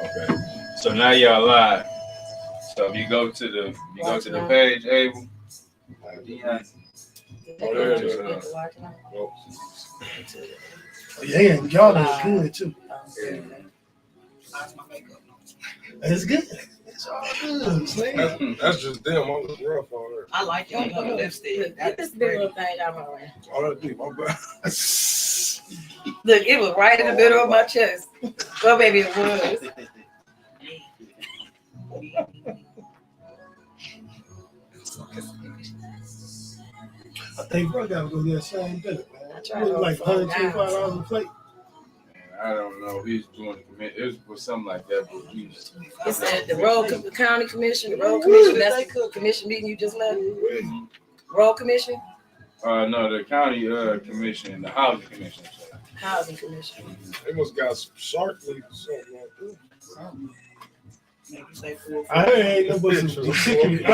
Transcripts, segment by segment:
Okay. So now y'all live. So if you go to the page, Abel. Yeah, y'all look good too. It's good. It's all good. That's just them. I was rough on her. I like your lipstick. This big little thing I'm wearing. All that deep, my bad. Look, it was right in the middle of my chest. Well, maybe it was. I think bro gotta go get the same dinner, man. I tried like $125 a plate. I don't know. He's doing the commit. It was something like that. But It said the county commission, the road commission. That's the commission meeting you just left. Road commission. No, the county commission, the housing commission. Housing commission. They must got some shark meat or something like that. I heard ain't no but some chicken. I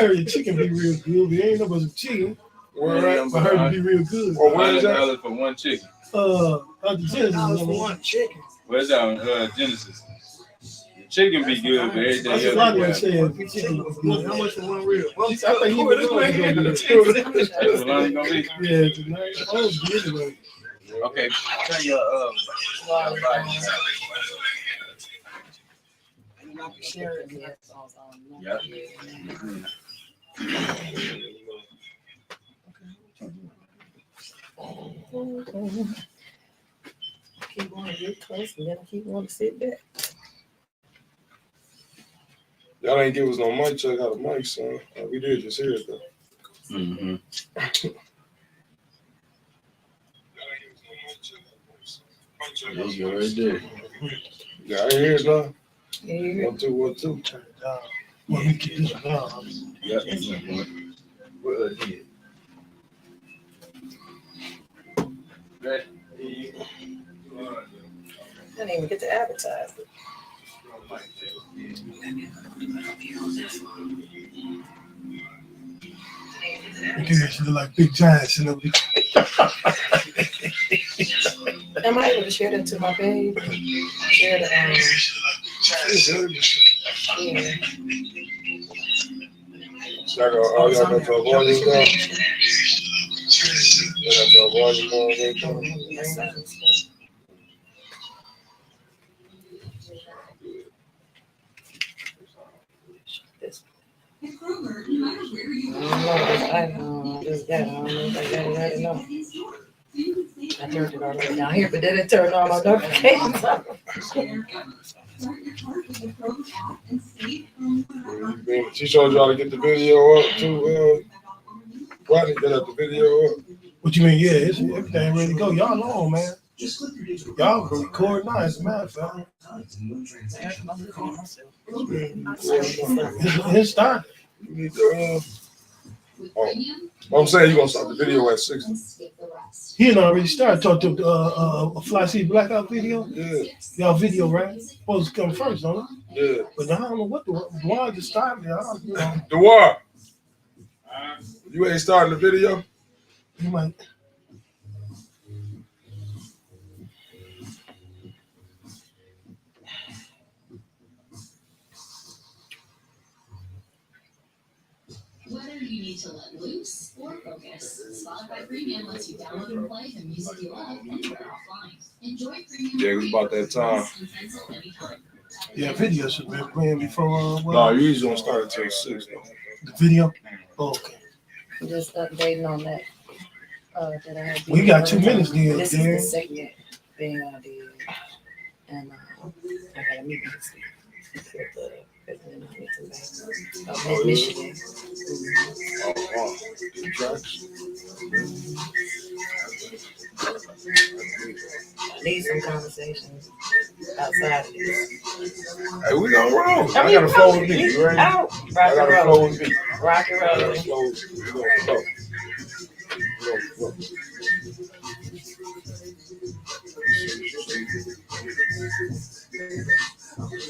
heard the chicken be real good, but ain't no but some chicken. I heard it be real good. Or where is that? $100 for one chicken. The Genesis for one chicken. Where's that on Genesis? The chicken be good, but everything else. That's a lot of them saying chicken was good. How much for one rib? I think he was going to be. That's what I'm gonna be. Yeah, tonight. Oh, anyway. Okay, turn your I can share it. Yep. Keep wanting to get close and then I keep wanting to sit back. Y'all ain't give us no mic check out of mic, son. We did just hear it though. Mm-hmm. You already did. Yeah, I hear it now. Yeah. 1 2 1 2. Turn it down. Well, we keep this one down. Yep. I didn't even get to advertise it. We do that shit look like big giants and everything. Am I able to share that to my page? Share the yeah. Y'all got to volume down. Y'all got to volume on. Yes, sir. I don't know if I got it right enough. I turned it all the way down here, but then it turned all my notifications off. She showed y'all to get the video up too. Rodney got up the video up. What you mean? Yeah, it's, everything ready to go. Y'all know, man. Y'all can record now, as a matter of fact. It's started. You need to, I'm saying you're going to start the video at 6. He had already started talking to a Fli-City Blackout video. Yeah. Y'all video, right? Supposed to come first, don't it? Yeah. But I don't know what the one just started. You know. The war. You ain't starting the video? You might. Whether you need to let loose or focus, Spotify Premium lets you download and play the music you love anywhere offline. Enjoy premium. Yeah, it was about that time. Yeah, video should be playing before. No, you usually don't start until 6. The video? Oh, okay. I'm just updating on that. That I had We got 2 minutes there. This is the second thing I did. And I got a meeting this week with the president of Michigan. I need some conversations outside of this. Hey, we gonna roll. I got a flow with me. You ready? Out. I got a flow with me. Rock and roll. We gonna flow.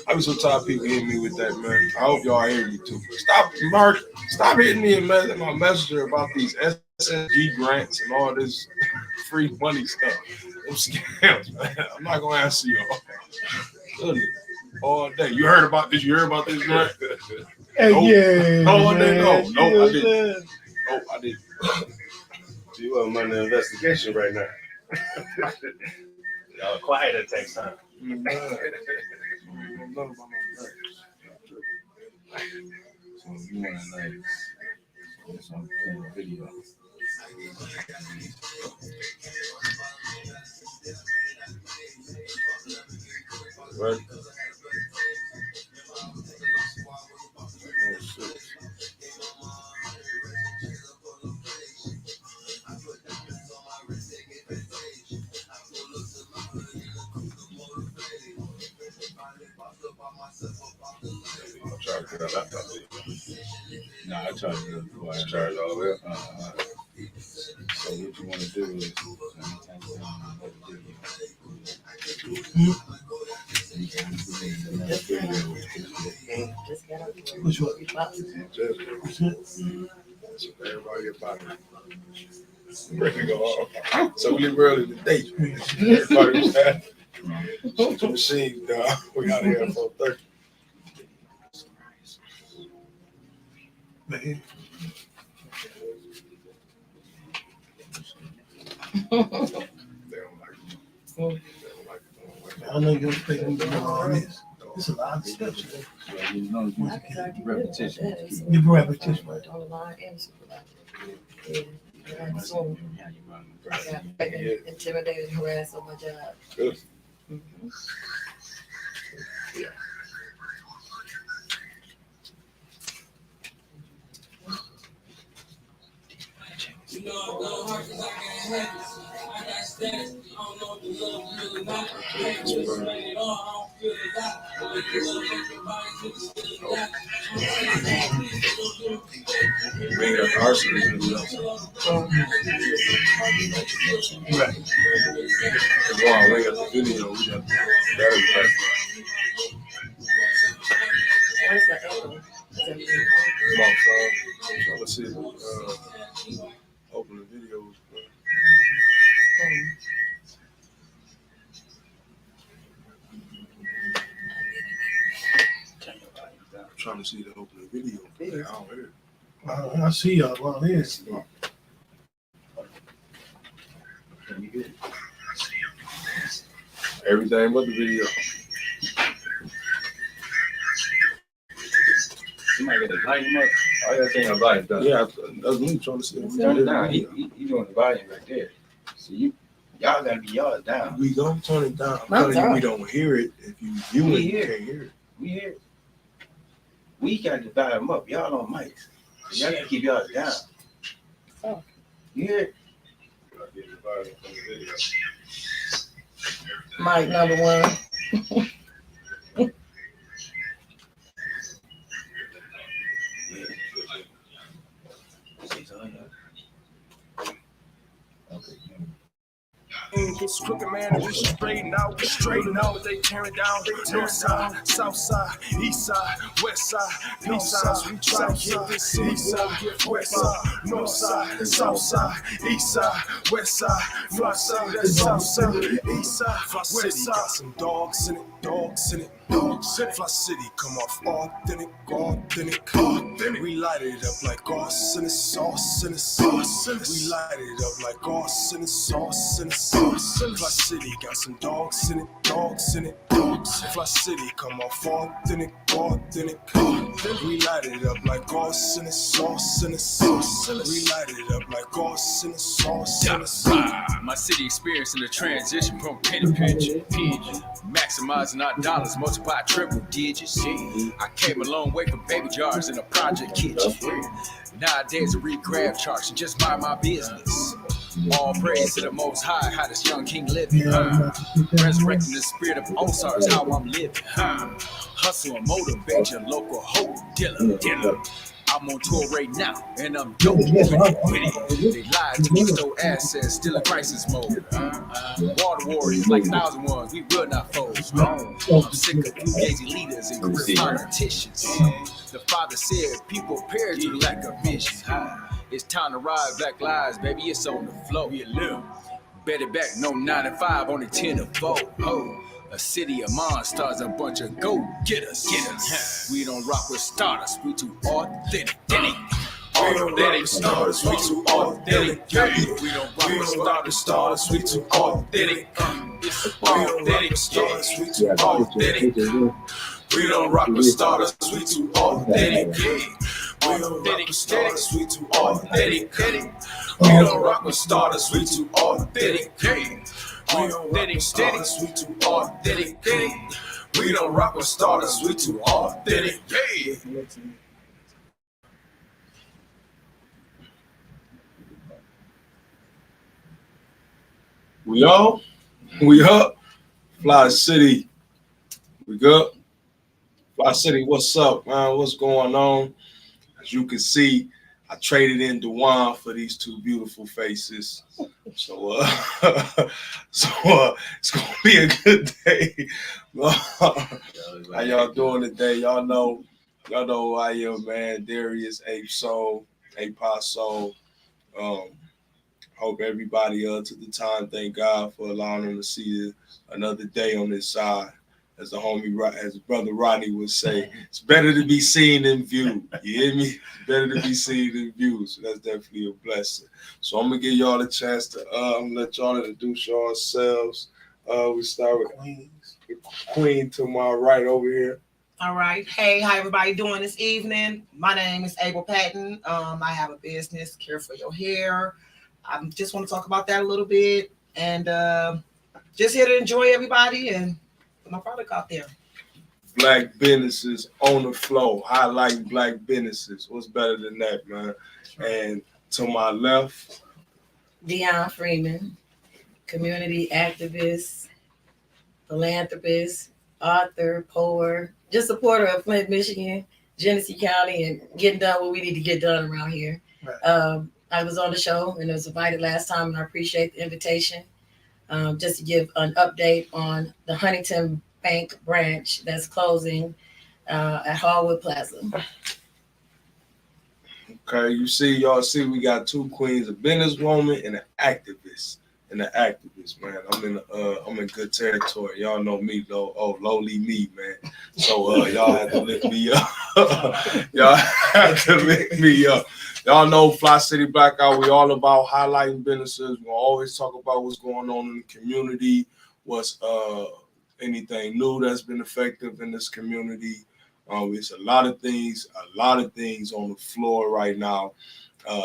I be so tired of people hitting me with that, man. I hope y'all hear me too. Stop, Mark. Stop hitting me in my messenger about these SSG grants and all this free money stuff. Them scams, man. I'm not gonna answer you all day. You heard about this? You heard about this, right? Hey, Nope. yeah. No, I man. didn't know. You No, know I what I'm didn't. saying? Nope, I didn't. You wasn't under investigation right now. Y'all quiet, it takes time. None about no nuts. So you want to like some kind of video. What? I'll charge it up. No, I charge it up before I charge all the way up. So what you want to do is Just got up to Which one? everybody about it. Ready to go off. So we leave early today. Everybody was happy. The machine, dog. We got here at 4:30. Man. They don't like it. They don't like it. I know you're expecting me to do all this. It's a lot of steps. Repetition. Give repetition. On the line and supervisor. Yeah. So I got intimidated and harassed on my job. Good. Mhm. You know I'm going hard because I can't have it. I got status. I don't know if the love is really not. I can't just explain it all. I don't feel it out. But if you love your body, you can still got it. Bring up arsenal. Right. Wow, we got the video. We got that. Where's the other? Come on, son. Let's see. Open the videos. I'm trying to see the open the video. I don't hear it. I see y'all while this. Everything but the video. Somebody got to light him up. All y'all saying about done. Yeah, that's me trying to see the Turn it video. down. He doing the volume right there. So y'all gotta be y'all down. We don't turn it down. I'm Mine's telling you, up. we don't hear it. If you view We it, you hear can't hear it. We here. We got to dial them up. Y'all on mics. So y'all gotta keep y'all down. Oh. You hear? Mike number one. It's crooked, man, we straighten out, but they tearing down, north side, south side, east side, west side, peace signs, we try to get this city, get west side, north side, south side, east side, west side, Fli-City, that's south side, east side, Fli-City got some dogs in it, dogs in it, dogs in it, Fli-City come off authentic, we light it up like arson and sauce and sauce, we light it up like arson and sauce and sauce. Fli-City got some dogs in it, dogs in it, dogs. Fli-City come off authentic, authentic. We light it up like arson and sauce and sauce. We light it up like arson and sauce and sauce. My city experiencing the transition from penny pinch, maximizing our dollars, multiply triple digits. I came a long way from baby jars in a project kitchen. Nowadays, I read grab charts and just mind my business. All praise to the Most High, how this young king living. Resurrecting the spirit of Osiris, how I'm living. Hustle and motivate your local hope dealer. I'm on tour right now, and I'm dope with it. They lied to me, stole assets, still in crisis mode. Water warriors like 1,001, we will not fold. I'm sick of fugazi leaders and career politicians. The father said people perish due to lack of vision. It's time to ride black lives, baby, it's on the floor. Bet it back, no 9 to 5, only 10 to 4. Oh. A city of monsters, a bunch of go-getters. We don't rock with starters, we too authentic. Authentic starters, we too authentic. We don't rock with starters, we too authentic. It's authentic starters, we too authentic. We don't rock with starters, we too authentic. Authentic starters, we too authentic. We don't rock with starters, we too authentic. Authentic starters, we too authentic. We don't rock with starters, we too authentic. We up. Fli-City, we good. Fli-City, what's up, man? What's going on? As you can see, I traded in Dewan for these two beautiful faces. So, it's gonna be a good day. How y'all doing today? Y'all know who I am, man. Darius, Ape Soul, Ape Soul. Hope everybody took the time. Thank God for allowing them to see another day on this side. As the homie, as brother Rodney would say, it's better to be seen than viewed. You hear me? It's better to be seen than viewed. So that's definitely a blessing. So I'm gonna give y'all a chance to let y'all introduce yourselves. We start with the queen to my right over here. All right. Hey, how everybody doing this evening? My name is Abel Patton. I have a business, Care for Your Hair. I just want to talk about that a little bit, and just here to enjoy everybody and put my product out there. Black businesses on the flow, highlighting black businesses. What's better than that, man? And to my left, Dion Freeman, community activist, philanthropist, author, poet, just supporter of Flint, Michigan, Genesee County, and getting done what we need to get done around here. Right. I was on the show and was invited last time, and I appreciate the invitation. Just to give an update on the Huntington Bank branch that's closing at Hallwood Plaza. Okay, y'all see, we got two queens, a businesswoman and an activist. Man. I'm in good territory. Y'all know me, lowly me, man. So y'all had to lift me up. Y'all had to lift me up. Y'all know Fli-City Blackout. We all about highlighting businesses. We'll always talk about what's going on in the community, what's anything new that's been effective in this community. It's a lot of things on the floor right now.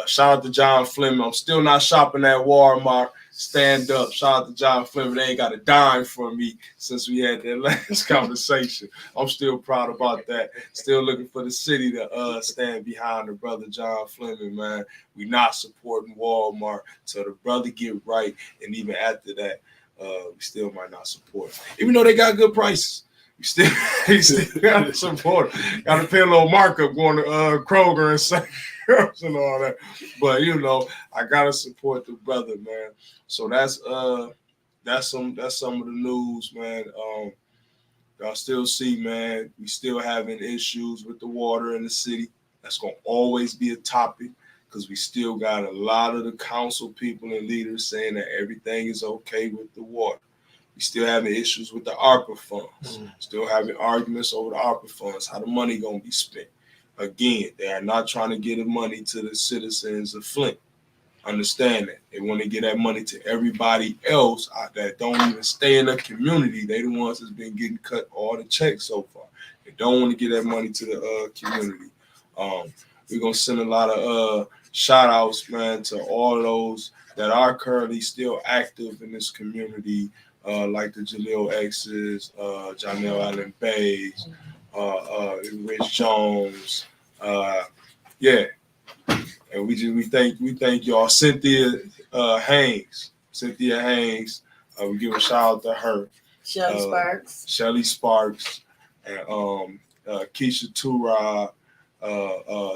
Shout out to John Fleming. I'm still not shopping at Walmart. Stand up. Shout out to John Fleming. They ain't got a dime from me since we had that last conversation. I'm still proud about that. Still looking for the city to stand behind the brother John Fleming, man. We not supporting Walmart till the brother get right. And even after that, we still might not support him. Even though they got good prices. You still got to support it. Got to pay a little markup going to Kroger and Sam's and all that. But I gotta support the brother, man. So that's some of the news, man. Y'all still see, man, we still having issues with the water in the city. That's gonna always be a topic because we still got a lot of the council people and leaders saying that everything is okay with the water. We still having issues with the ARPA funds. Still having arguments over the ARPA funds, how the money gonna be spent. Again, they are not trying to get the money to the citizens of Flint. Understand that. They want to get that money to everybody else that don't even stay in the community. They the ones that's been getting cut all the checks so far. They don't want to get that money to the community. We're going to send a lot of shout outs, man, to all those that are currently still active in this community, like the Jaleel X's, Janelle Allen Bays, Rich Jones, and we thank y'all. Cynthia Haynes, we give a shout out to her. Shelly Sparks, and Keisha Tura.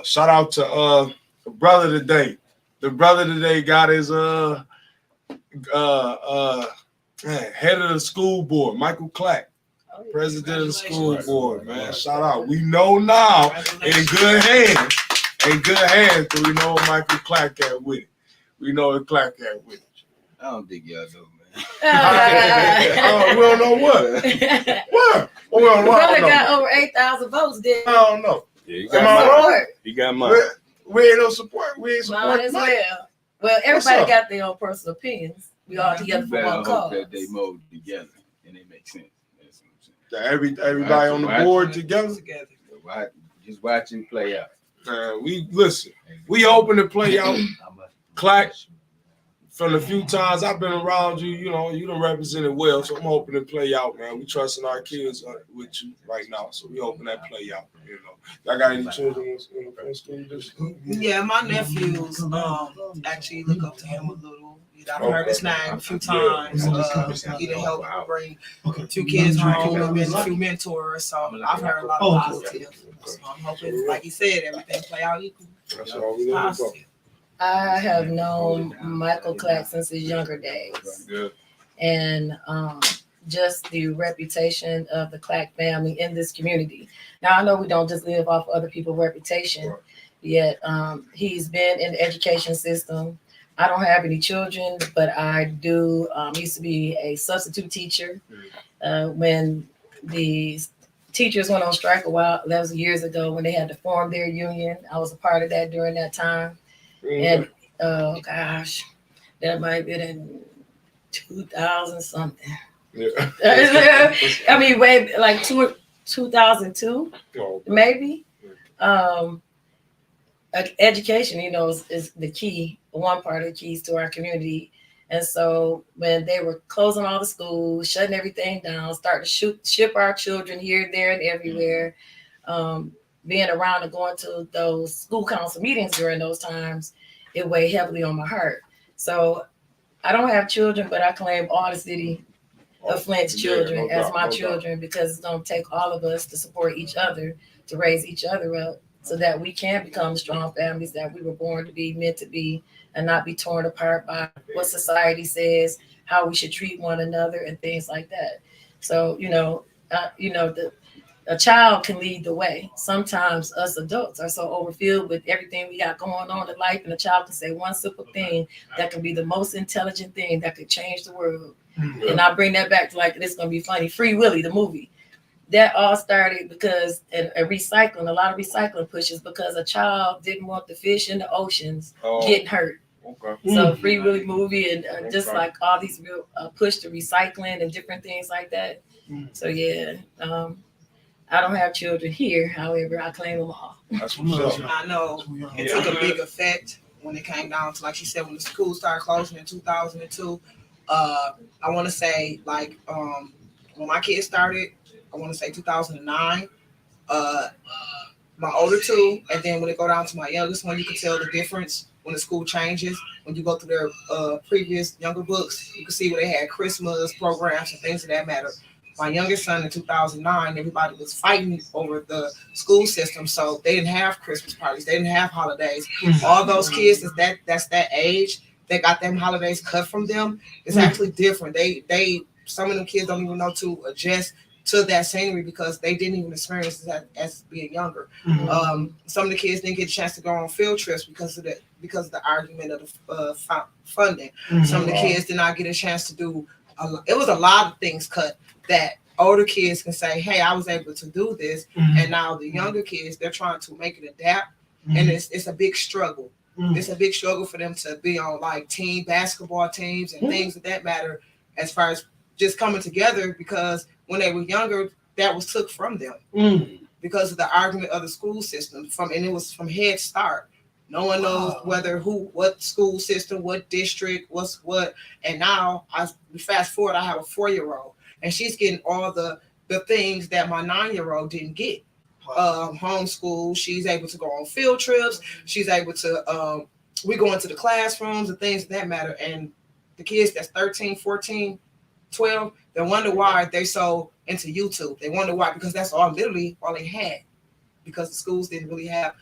Shout out to the brother today. The brother today got his head of the school board, Michael Clack. President of the school board, man. Shout out. We know now in good hands. In good hands, but we know Michael Clack at with it. We know the Clack at with it. I don't think y'all know, man. We don't know what. What? We don't Brother know. got over 8,000 votes, did I don't know. Yeah, you Am I wrong? support. You got mine. We ain't no support. We ain't Mine support. as well. Well, everybody got their own personal opinions. We all together You for better one hope cause. that they mold together and it makes sense. That's what I'm saying. Everybody on the board together. Just watch it play out. We listen. We open to play out. Clack. From the few times I've been around you, you know, you done represented well, so I'm hoping to play out, man. We trusting our kids with you right now, so we hoping that play out. You know, y'all got any children in school? Yeah, my nephews actually look up to him a little. I've heard his name a few times. He done helped bring a few kids home and been a few mentors, so I've heard a lot of positive. So I'm hoping, like he said, everything play out equal. That's all we looking for. I have known Michael Clack since his younger days. Good. And just the reputation of the Clack family in this community. Now, I know we don't just live off other people's reputation, yet he's been in the education system. I don't have any children, but I do. Used to be a substitute teacher. When the teachers went on strike a while, that was years ago when they had to form their union. I was a part of that during that time. And oh gosh, that might have been in 2000 something. Yeah. I mean, way like 2002, maybe. Education, you know, is the key, one part of the keys to our community. And so when they were closing all the schools, shutting everything down, starting to ship our children here, there, and everywhere, being around and going to those school council meetings during those times, it weighed heavily on my heart. So I don't have children, but I claim all the city of Flint's children as my children, because it's going to take all of us to support each other, to raise each other up, so that we can become strong families that we were born to be, meant to be, and not be torn apart by what society says, how we should treat one another, and things like that. So, a child can lead the way. Sometimes us adults are so overfilled with everything we got going on in life, and a child can say one simple thing that can be the most intelligent thing that could change the world. And I bring that back to, like, this is going to be funny, Free Willy, the movie. That all started because a lot of recycling pushes, because a child didn't want the fish in the oceans getting hurt. Okay. So Free Willy movie, and just like all these real push to recycling and different things like that. So yeah, I don't have children here. However, I claim them all. That's what's up. I know it took a big effect when it came down to, like she said, when the school started closing in 2002. I want to say, like, when my kids started, I want to say 2009. My older two, and then when it go down to my youngest one, you can tell the difference when the school changes. When you go through their previous younger books, you can see where they had Christmas programs and things of that matter. My youngest son in 2009, everybody was fighting over the school system, so they didn't have Christmas parties, they didn't have holidays. All those kids that's that age, they got them holidays cut from them. It's actually different. They some of them kids don't even know to adjust to that scenery because they didn't even experience that as being younger. Some of the kids didn't get a chance to go on field trips because of the argument of the funding. Some of the kids did not get a chance to do. It was a lot of things cut that older kids can say, "Hey, I was able to do this," and now the younger kids, they're trying to make it adapt, and it's a big struggle. It's a big struggle for them to be on like team basketball teams and things of that matter, as far as just coming together, because when they were younger, that was took from them because of the argument of the school system. And it was from Head Start. No one knows what school system, what district, what's what. And now fast forward, I have a 4-year-old, and she's getting all the things that my 9-year-old didn't get. Homeschool, she's able to go on field trips. She's able to, we go into the classrooms and things of that matter. And the kids that's 13, 14, 12, they wonder why they're so into YouTube. They wonder why, because that's literally all they had, because the schools didn't really have,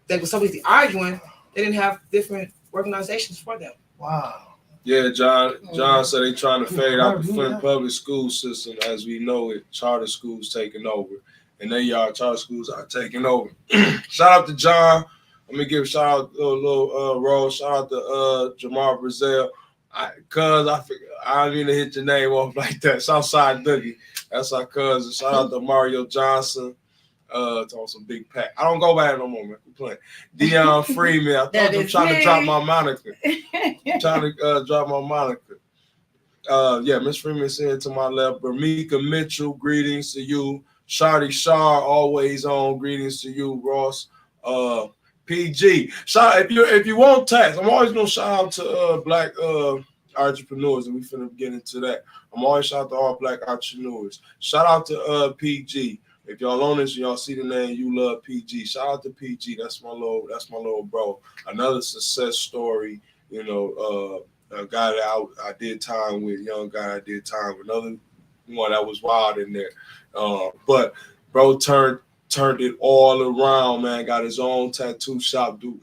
they were so busy arguing, they didn't have different organizations for them. Wow. Yeah, John said they trying to fade out the Flint public school system as we know it. Charter schools taking over. And then charter schools are taking over. Shout out to John. Let me give a shout out to little Rose. Shout out to Jamar Brazil. Cuz I figure I don't mean to hit your name off like that. Southside Dougie. That's our cousin. Shout out to Mario Johnson. Talking some big pack. I don't go by it no more, man. I'm playing. Dion Freeman. I thought I'm trying to drop my moniker. I'm trying to drop my moniker. Yeah, Miss Freeman said to my left, Bermika Mitchell, greetings to you. Shardy Shar, always on, greetings to you, Ross. PG. If you want tax, I'm always gonna shout out to black entrepreneurs, and we finna get into that. I'm always shout out to all black entrepreneurs. Shout out to PG. If y'all on this, y'all see the name, you love PG. Shout out to PG. That's my little bro. Another success story. You know, a guy that I did time with, young guy I did time with. Another one that was wild in there. But bro turned it all around, man. Got his own tattoo shop, do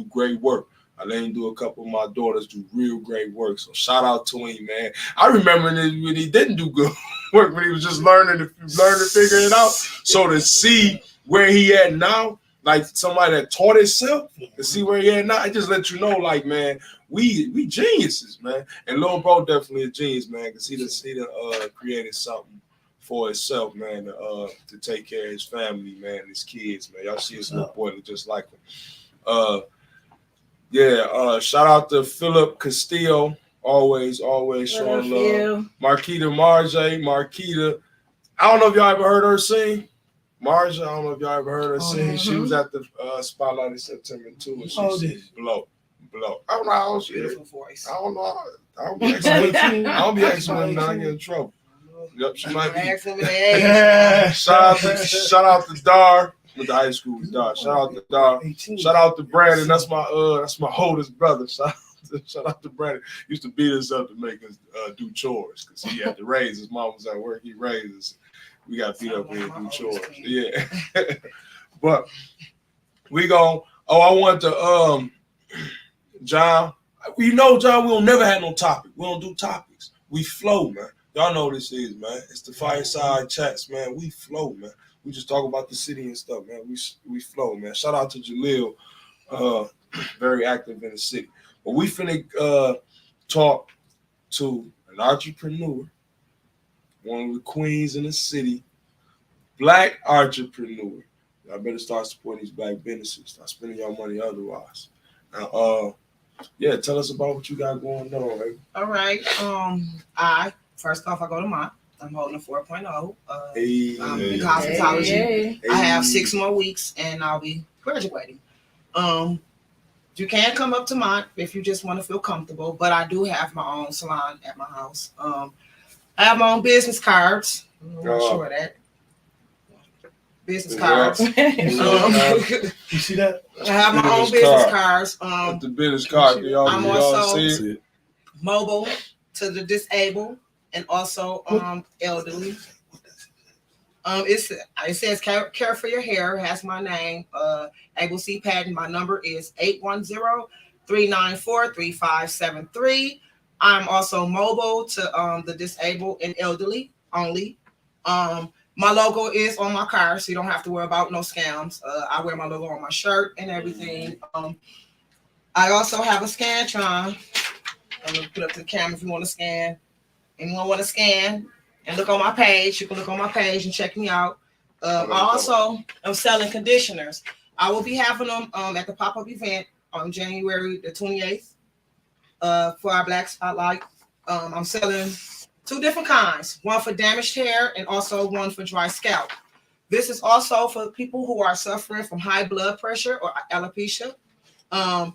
great work. I let him do a couple of my daughters do real great work. So shout out to him, man. I remember when he didn't do good work, when he was just learning to figure it out. So to see where he at now, like somebody that taught himself, to see where he at now, it just let you know, like, man, we geniuses, man. And Lil Bro definitely a genius, man, because he done created something for himself, man, to take care of his family, man, his kids, man. Y'all see his little boy look just like him. Shout out to Philip Castillo, always showing love. Marquita Marjay, Marquita. I don't know if y'all ever heard her sing. Marja, I don't know if y'all ever heard her sing. She was at the Spotlight in September too, and she blow. I don't know how she is. Voice. I don't know. I don't be asking women not to get in trouble. Yep, she might be. Shout out to Dar. With the high school with Dar. Shout out to Dar. Shout out to Brandon. That's my oldest brother. Shout out to Brandon. Used to beat us up to make us do chores because he had to raise. His mom was at work. He raised us. We got beat up here to do chores. Yeah. But we go. I want to John. You know, John, we don't never have no topic. We don't do topics. We flow, man. Y'all know what this is, man. It's the fireside chats, man. We flow, man. We just talk about the city and stuff, man. We flow, man. Shout out to Jaleel, very active in the city. But we finna talk to an entrepreneur, one of the queens in the city, black entrepreneur. Y'all better start supporting these black businesses. Start spending your money otherwise. Now, tell us about what you got going on, right? All right. First off, I go to mine. I'm holding a 4.0 in cosmetology. Hey. I have 6 more weeks and I'll be graduating. You can come up to mine if you just want to feel comfortable, but I do have my own salon at my house. I have my own business cards. I'm not sure of that. Business cards. You see that? I have my own business cards. The business card. I'm also mobile to the disabled. And also elderly. It says care for your hair. It has my name. Able C Patton. My number is 810-394-3573. I'm also mobile to the disabled and elderly only. My logo is on my car, so you don't have to worry about no scams. I wear my logo on my shirt and everything. I also have a Scantron. I'm gonna put up to the camera if you want to scan. Anyone want to scan and look on my page, you can look on my page and check me out. I also am selling conditioners. I will be having them at the pop-up event on January the 28th for our Black Spotlight. I'm selling 2 different kinds, one for damaged hair and also one for dry scalp. This is also for people who are suffering from high blood pressure or alopecia. A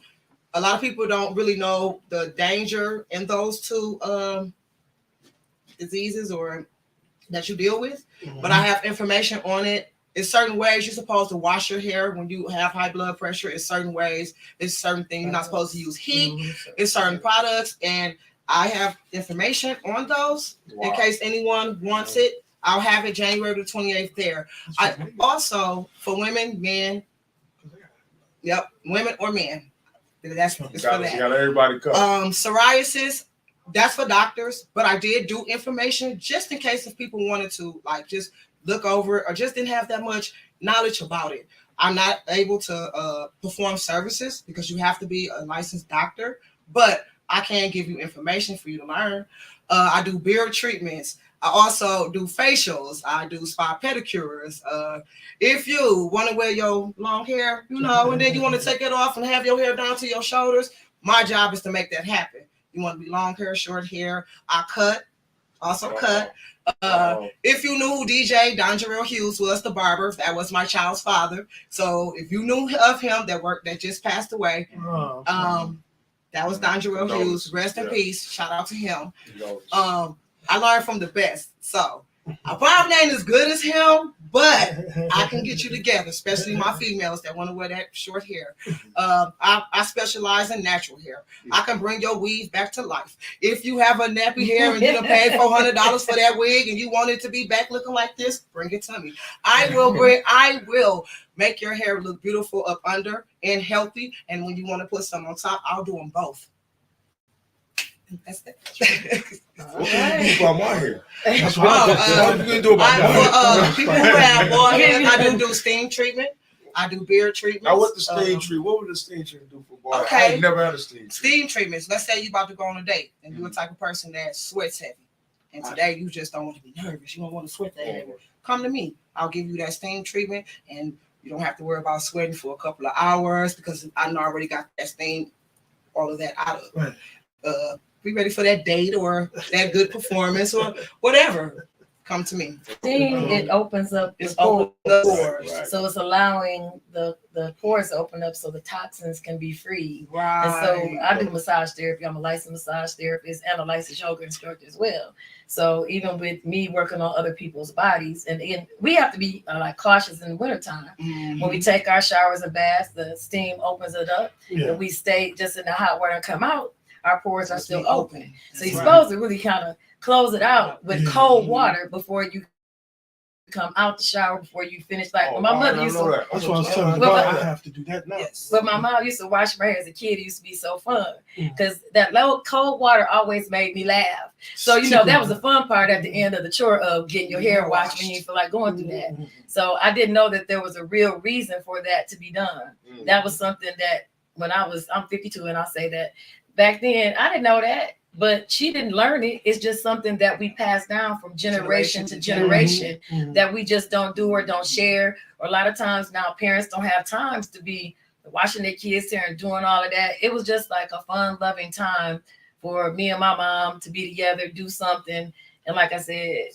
lot of people don't really know the danger in those 2 diseases or that you deal with, but I have information on it. It's certain ways you're supposed to wash your hair when you have high blood pressure. It's certain ways. It's certain things you're not supposed to use heat. It's certain products, and I have information on those in case anyone wants it. I'll have it January the 28th there. I also for women, men. Yep, women or men. That's for that. You got everybody covered. Psoriasis. That's for doctors, but I did do information just in case if people wanted to just look over it or just didn't have that much knowledge about it. I'm not able to perform services because you have to be a licensed doctor, but I can give you information for you to learn. I do beard treatments. I also do facials. I do spa pedicures. If you want to wear your long hair, you know, and then you want to take it off and have your hair down to your shoulders, my job is to make that happen. You want to be long hair, short hair. I cut, also cut. If you knew who DJ Don Jarrell Hughes was, the barber, that was my child's father. So if you knew of him, that just passed away. That was Don Jarrell Hughes. Rest in peace. Shout out to him. I learned from the best. So I probably ain't as good as him, but I can get you together, especially my females that want to wear that short hair. I specialize in natural hair. I can bring your weave back to life. If you have a nappy hair and you done paid $400 for that wig and you want it to be back looking like this, bring it to me. I will make your hair look beautiful up under and healthy. And when you want to put some on top, I'll do them both. That's it. What can you do about my hair? That's what you gonna do about my hair? People who have bald head, I do steam treatment. I do beard treatments. Now, what the steam treatment? What would the steam treatment do for bald? Okay. I ain't never had a steam treatment. Steam treatments. Let's say you about to go on a date and you're the type of person that sweats heavy. And today you just don't want to be nervous. You don't want to sweat that heavy. Come to me. I'll give you that steam treatment and you don't have to worry about sweating for a couple of hours because I already got that steam, all of that out of it. Be ready for that date or that good performance or whatever. Come to me. Steam, it opens up the pores. Right. So it's allowing the pores to open up so the toxins can be free. Right. And so I do massage therapy. I'm a licensed massage therapist and a licensed yoga instructor as well. So even with me working on other people's bodies, and we have to be like cautious in the wintertime. Mm-hmm. When we take our showers and baths, the steam opens it up. Yeah. And we stay just in the hot water and come out, our pores are still open. So you're supposed to really kind of close it out with cold water before you come out the shower, before you finish. Like my mother used to. That's what I was telling you. I have to do that now. Yes. But my mom used to wash my hair as a kid. It used to be so fun because that low cold water always made me laugh. So that was the fun part at the end of the chore of getting your hair washed when you feel like going through that. So I didn't know that there was a real reason for that to be done. That was something that when I'm 52 and I say that. Back then, I didn't know that, but she didn't learn it. It's just something that we pass down from generation to generation that we just don't do or don't share. Or a lot of times now parents don't have times to be washing their kids' hair and doing all of that. It was just like a fun, loving time for me and my mom to be together, do something. And like I said,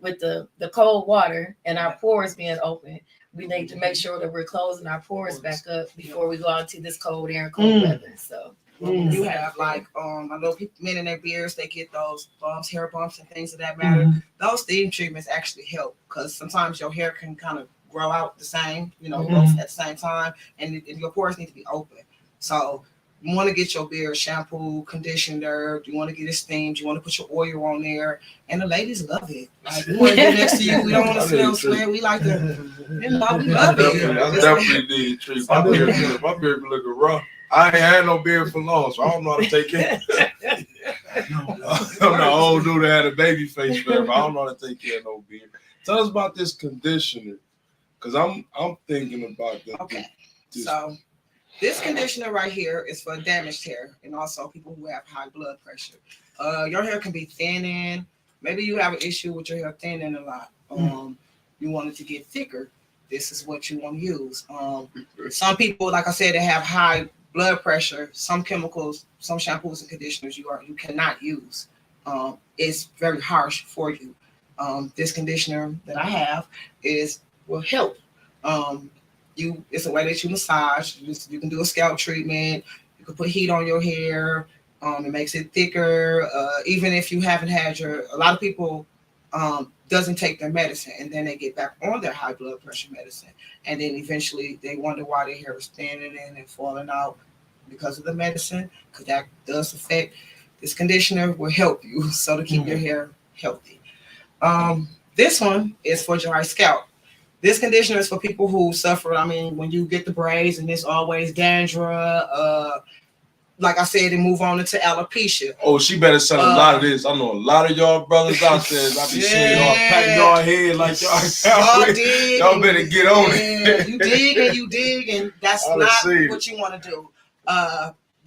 with the cold water and our pores being open, we need to make sure that we're closing our pores back up before we go out into this cold air and cold weather. So. You have like I know men in their beards, they get those bumps, hair bumps and things of that matter. Those steam treatments actually help because sometimes your hair can kind of grow out the same, both at the same time, and your pores need to be open. So you want to get your beard shampoo, conditioner, you want to get it steamed, you want to put your oil on there, and the ladies love it. Like we want to get next to you, we don't want to smell sweat. We like to, we love it. I definitely need to treat my beard. My beard be looking rough. I ain't had no beard for long, so I don't know how to take care of it. I'm the old dude that had a baby face forever. I don't know how to take care of no beard. Tell us about this conditioner, because I'm thinking about that. Okay, so this conditioner right here is for damaged hair and also people who have high blood pressure. Your hair can be thinning. Maybe you have an issue with your hair thinning a lot. You want it to get thicker. This is what you want to use. Some people, like I said, they have high blood pressure, some chemicals, some shampoos and conditioners you cannot use. It's very harsh for you. This conditioner that I have will help. It's a way that you massage. You can do a scalp treatment. You can put heat on your hair. It makes it thicker. Even if you haven't had a lot of people doesn't take their medicine and then they get back on their high blood pressure medicine. And then eventually they wonder why their hair is thinning and falling out because of the medicine, because that does affect. This conditioner will help you so to keep your hair healthy. This one is for dry scalp. This conditioner is for people who suffer. I mean, when you get the braids and it's always dandruff, like I said, and move on into alopecia. Oh, she better sell a lot of this. I know a lot of y'all brothers out there. I be seeing y'all patting y'all head like y'all better get on it. You dig, and that's not what you want to do.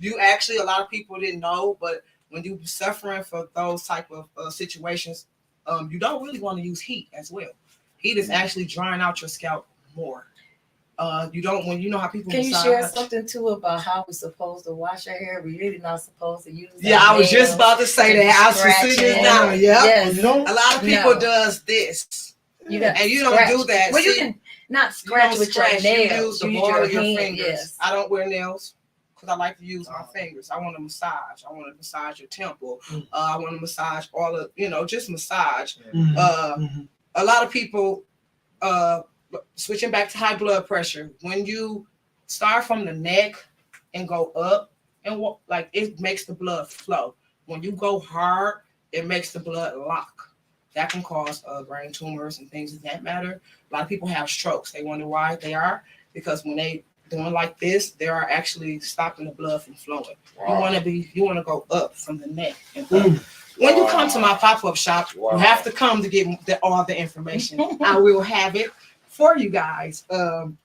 you actually, a lot of people didn't know, but when you're suffering for those type of situations, you don't really want to use heat as well. Heat is actually drying out your scalp more. You don't, when you know how people Can you massage. share something too about how we're supposed to wash our hair? We're really not supposed to use. Yeah, I was just about to say that. I was sitting down. Yeah, yes. a lot of people does this. You got and you scratch. don't do that. Well, See, you can not scratch with your nails. You use the ball of your hand, fingers. yes. I don't wear nails because I like to use my fingers. I want to massage. I want to massage your temple. I want to massage all of, just massage. A lot of people, switching back to high blood pressure, when you start from the neck and go up and walk, like it makes the blood flow. When you go hard, it makes the blood lock. That can cause brain tumors and things of that matter. A lot of people have strokes. They wonder why they are, because when they doing like this, they are actually stopping the blood from flowing. Wow. You want to go up from the neck and up. When you come to my pop-up shop, you have to come to get all the information. I will have it for you guys. And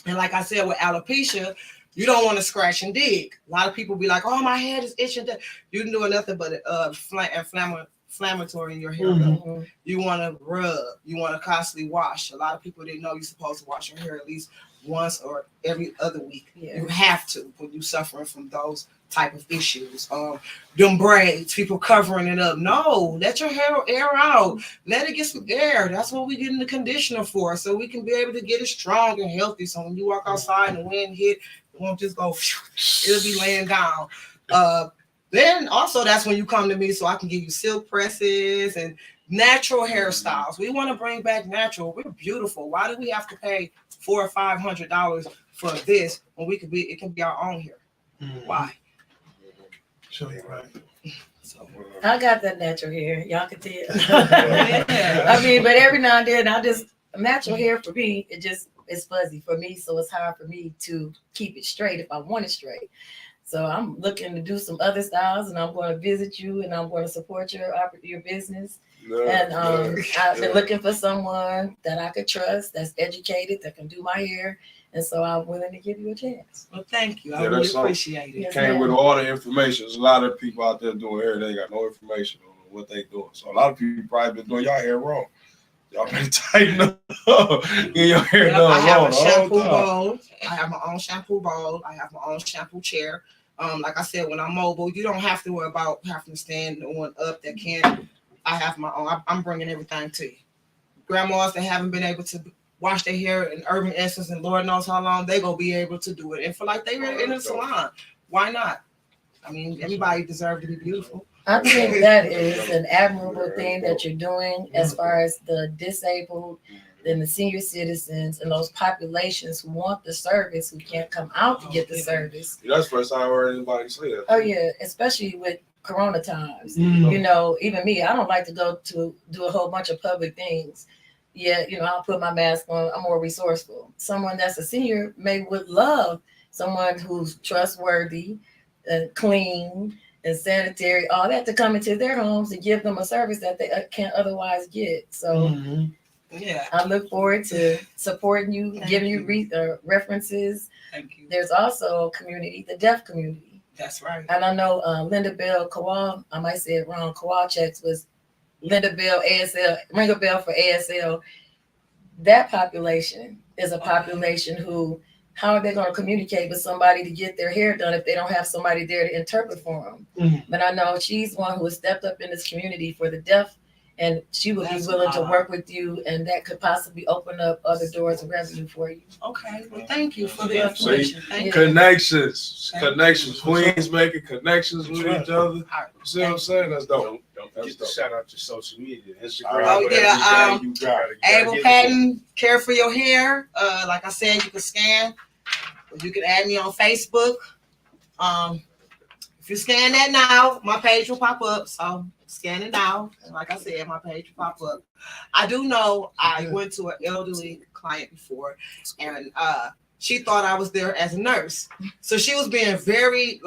like I said, with alopecia, you don't want to scratch and dig. A lot of people be like, "Oh, my head is itching." You can do nothing but inflammatory in your hair. You want to rub. You want to constantly wash. A lot of people didn't know you're supposed to wash your hair at least once or every other week. You have to when you're suffering from those type of issues. Them braids, people covering it up. No, let your hair air out. Let it get some air. That's what we get in the conditioner for, so we can be able to get it strong and healthy. So when you walk outside and the wind hit, it won't just go. It'll be laying down. Then also that's when you come to me, so I can give you silk presses and natural hairstyles. We want to bring back natural. We're beautiful. Why do we have to pay $400 or $500 for this when it can be our own hair? Why? Show you right. I got that natural hair. Y'all can tell. I mean, but every now and then, natural hair for me, it's fuzzy for me, so it's hard for me to keep it straight if I want it straight. So I'm looking to do some other styles, and I'm going to visit you, and I'm going to support your business. And I've been looking for someone that I could trust, that's educated, that can do my hair. And so I'm willing to give you a chance. Well, thank you. I really appreciate it. Yes, came with all the information. There's a lot of people out there doing hair. They got no information on what they doing. So a lot of people probably been doing y'all hair wrong. Y'all been tighten up. Get your hair done I have a shampoo wrong. bowl. I have my own shampoo bowl. I have my own shampoo chair. Like I said, when I'm mobile, you don't have to worry about having to stand on up that can't. I have my own. I'm bringing everything to you. Grandmas that haven't been able to wash their hair in Urban Essence and Lord knows how long, they gonna be able to do it. And for like they were in the salon, why not? I mean, everybody deserves to be beautiful. I think that is an admirable thing that you're doing as far as the disabled and the senior citizens and those populations who want the service, who can't come out to get the service. That's the first time I heard anybody say that. Oh yeah, especially with Corona times. You know, even me, I don't like to go to do a whole bunch of public things. Yeah, I'll put my mask on. I'm more resourceful. Someone that's a senior would love someone who's trustworthy and clean and sanitary, all that, to come into their homes and give them a service that they can't otherwise get. So yeah, I look forward to supporting you, giving you references. Thank you. There's also a community, the deaf community. That's right. And I know Linda Bell Kowal, I might say it wrong, Kowalczyk was Linda Bell ASL, ring a bell for ASL. That population is a population who, how are they going to communicate with somebody to get their hair done if they don't have somebody there to interpret for them? But I know she's one who has stepped up in this community for the deaf, and she would be willing to work with you, and that could possibly open up other doors of revenue for you. Okay, well, thank you for the information. Connections. Queens making connections with each other. You see what I'm saying? That's dope. Don't forget to shout out your social media, Instagram. Oh yeah, Abel Patton, Care for Your Hair. Like I said, you can scan. You can add me on Facebook. If you scan that now, my page will pop up. So scan it now. And like I said, my page will pop up. I do know I went to an elderly client before, and she thought I was there as a nurse. So she was being very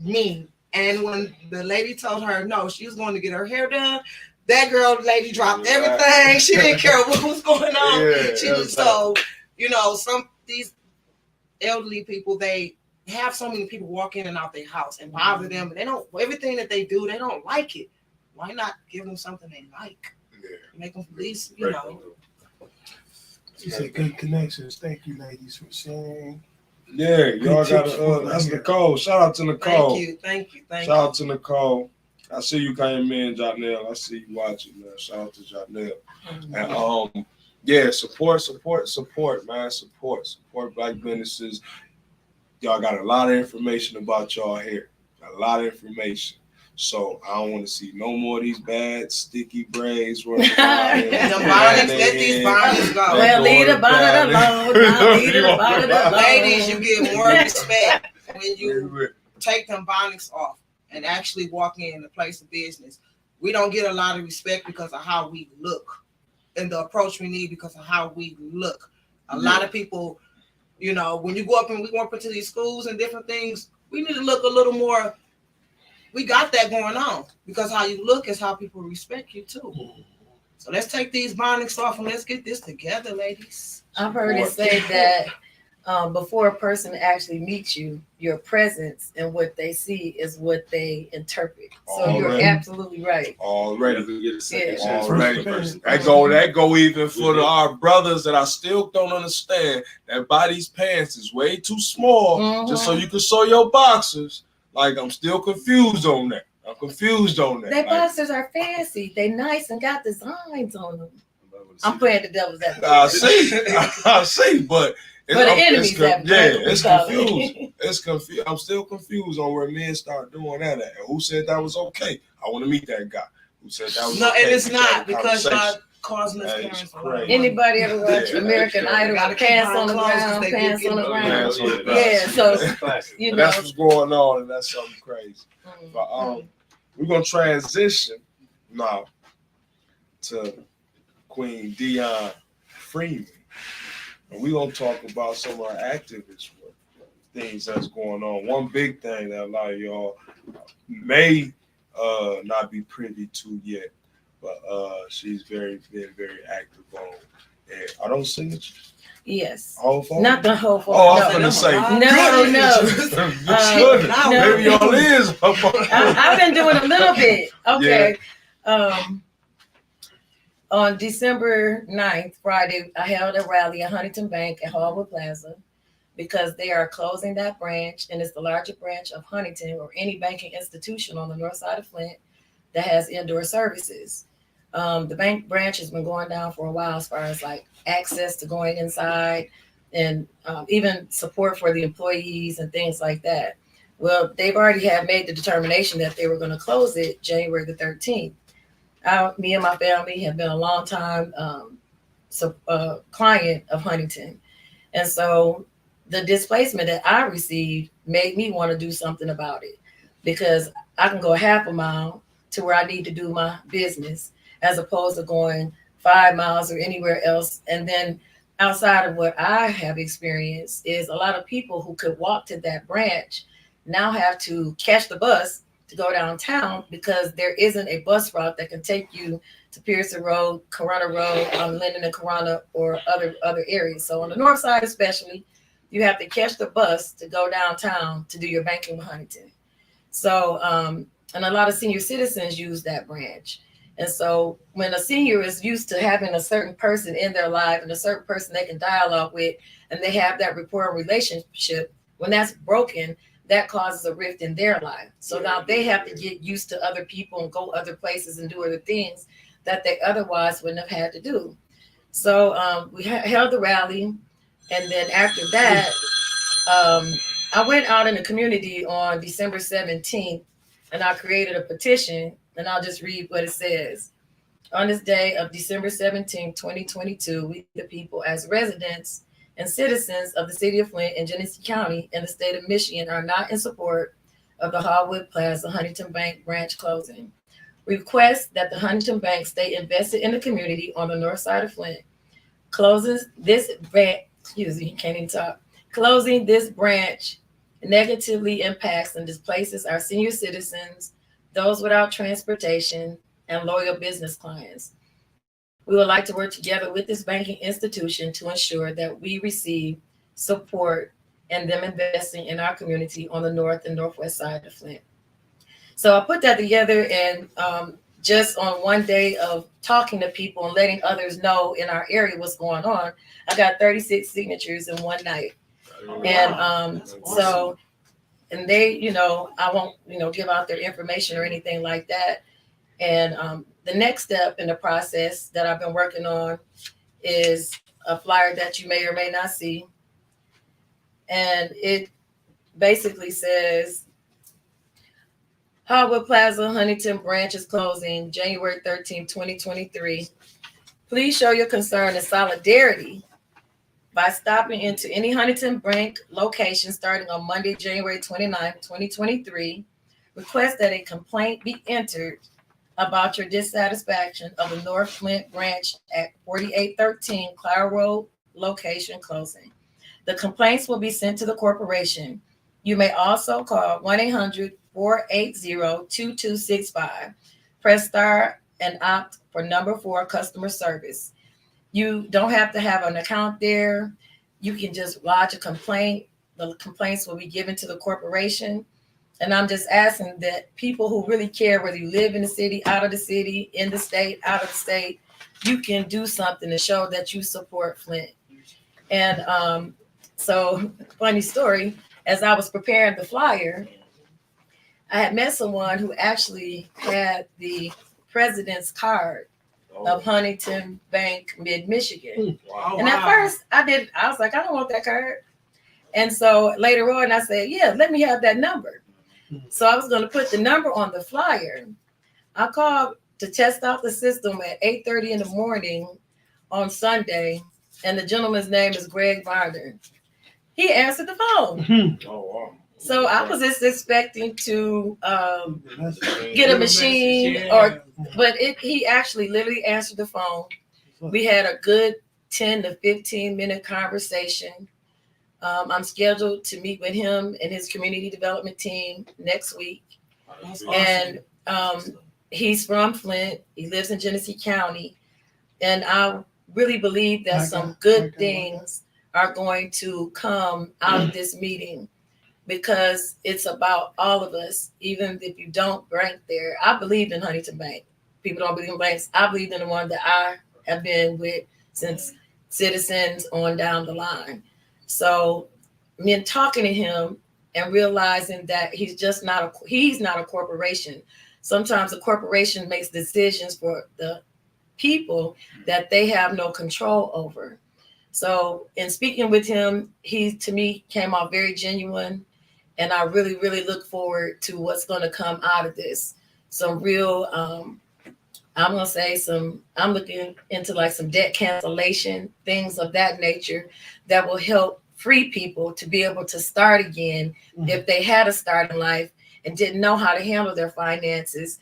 mean. And when the lady told her no, she was going to get her hair done, that lady dropped everything. She didn't care what was going on. She was these elderly people, they have so many people walk in and out their house and bother them, and they don't, everything that they do, they don't like it. Why not give them something they like? Yeah. Make them at least, you know. She said good connections. Thank you, ladies, for sharing. Yeah, y'all got that's Nicole. Shout out to Nicole. Thank you. Shout out to Nicole. I see you came in, Janelle. I see you watching, man. Shout out to Janelle. And yeah, support, man. Support Black businesses. Y'all got a lot of information about y'all here. A lot of information. So I don't want to see no more of these bad sticky braids. Let these bonnets go. Well, leave the bonnet alone. Leave the bonnet alone. Ladies, you get more respect when you take them bonnets off and actually walk in the place of business. We don't get a lot of respect because of how we look and the approach we need because of how we look. A lot of people, you know, when you go up and we go up into these schools and different things, we need to look a little more. We got that going on because how you look is how people respect you too. So let's take these bonnets off and let's get this together, ladies. I've heard it say that before a person actually meets you, your presence and what they see is what they interpret. So you're absolutely right. Already. Already. That go even for our brothers that I still don't understand that buy these pants is way too small just so you can sew your boxers. Like, I'm still confused on that. Their boxers are fancy. They nice and got designs on them. I'm playing the devil's advocate. I see, but the enemies it's confused. It's confused. I'm still confused on where men start doing that at. And who said that was okay? I want to meet that guy. Who said that was okay? And it's not because y'all causing us parents a lot. Anybody ever watch American Idol? Pants on the ground, pants on the ground. Yeah, so you know that's what's going on, and that's something crazy. But we're gonna transition now to Queen Dion Freeman, and we're gonna talk about some of our activist things that's going on. One big thing that a lot of y'all may not be privy to yet. But she's been very active on. And are those signatures? Yes. Whole phone? Not the whole phone. Oh, I'm gonna say no. Maybe y'all is. I've been doing a little bit. Okay. Yeah. On December 9th, Friday, I held a rally at Huntington Bank at Hallwood Plaza because they are closing that branch, and it's the largest branch of Huntington or any banking institution on the north side of Flint that has indoor services. The bank branch has been going down for a while as far as like access to going inside and even support for the employees and things like that. Well, they've already made the determination that they were going to close it January the 13th. Me and my family have been a long time client of Huntington. And so the displacement that I received made me want to do something about it because I can go half a mile to where I need to do my business as opposed to going 5 miles or anywhere else. And then outside of what I have experienced is a lot of people who could walk to that branch now have to catch the bus to go downtown because there isn't a bus route that can take you to Pearson Road, Corona Road, Linden and Corona, or other areas. So on the north side especially, you have to catch the bus to go downtown to do your banking with Huntington. So, and a lot of senior citizens use that branch. And so when a senior is used to having a certain person in their life and a certain person they can dialogue with, and they have that rapport and relationship, when that's broken, that causes a rift in their life. So now they have to get used to other people and go other places and do other things that they otherwise wouldn't have had to do. So we held the rally. And then after that, I went out in the community on December 17th and I created a petition, and I'll just read what it says. On this day of December 17th, 2022, we the people as residents and citizens of the city of Flint and Genesee County and the state of Michigan are not in support of the Hallwood Plaza Huntington Bank branch closing. We request that the Huntington Bank stay invested in the community on the north side of Flint. Closing this branch negatively impacts and displaces our senior citizens, those without transportation, and loyal business clients. We would like to work together with this banking institution to ensure that we receive support and them investing in our community on the north and northwest side of Flint. So I put that together, and just on one day of talking to people and letting others know in our area what's going on, I got 36 signatures in one night. And so, and they, you know, I won't, you know, give out their information or anything like that. And the next step in the process that I've been working on is a flyer that you may or may not see. And it basically says, Hardwood Plaza Huntington branch is closing January 13, 2023. Please show your concern and solidarity by stopping into any Huntington branch location starting on Monday, January 29, 2023. Request that a complaint be entered about your dissatisfaction of the North Flint branch at 4813 Clara Road location closing. The complaints will be sent to the corporation. You may also call 1-800-480-2265. Press star and opt for number 4 customer service. You don't have to have an account there. You can just lodge a complaint. The complaints will be given to the corporation. And I'm just asking that people who really care, whether you live in the city, out of the city, in the state, out of the state, you can do something to show that you support Flint. And so, funny story, as I was preparing the flyer, I had met someone who actually had the president's card of Huntington Bank, Mid-Michigan. Wow. And at first I was like, I don't want that card. And so later on I said, yeah, let me have that number. So I was going to put the number on the flyer. I called to test out the system at 8:30 in the morning on Sunday. And the gentleman's name is Greg Varner. He answered the phone. Oh, wow. So I was just expecting to get a machine, but he actually literally answered the phone. We had a good 10 to 15 minute conversation. I'm scheduled to meet with him and his community development team next week. And he's from Flint. He lives in Genesee County. And I really believe that some good things are going to come out of this meeting, because it's about all of us, even if you don't rank there. I believe in Huntington Bank. People don't believe in banks. I believe in the one that I have been with since Citizens on down the line. So me talking to him and realizing that he's not a corporation. Sometimes a corporation makes decisions for the people that they have no control over. So in speaking with him, he to me came off very genuine, and I really, really look forward to what's going to come out of this. Some real, I'm looking into like some debt cancellation, things of that nature that will help free people to be able to start again if they had a start in life and didn't know how to handle their finances.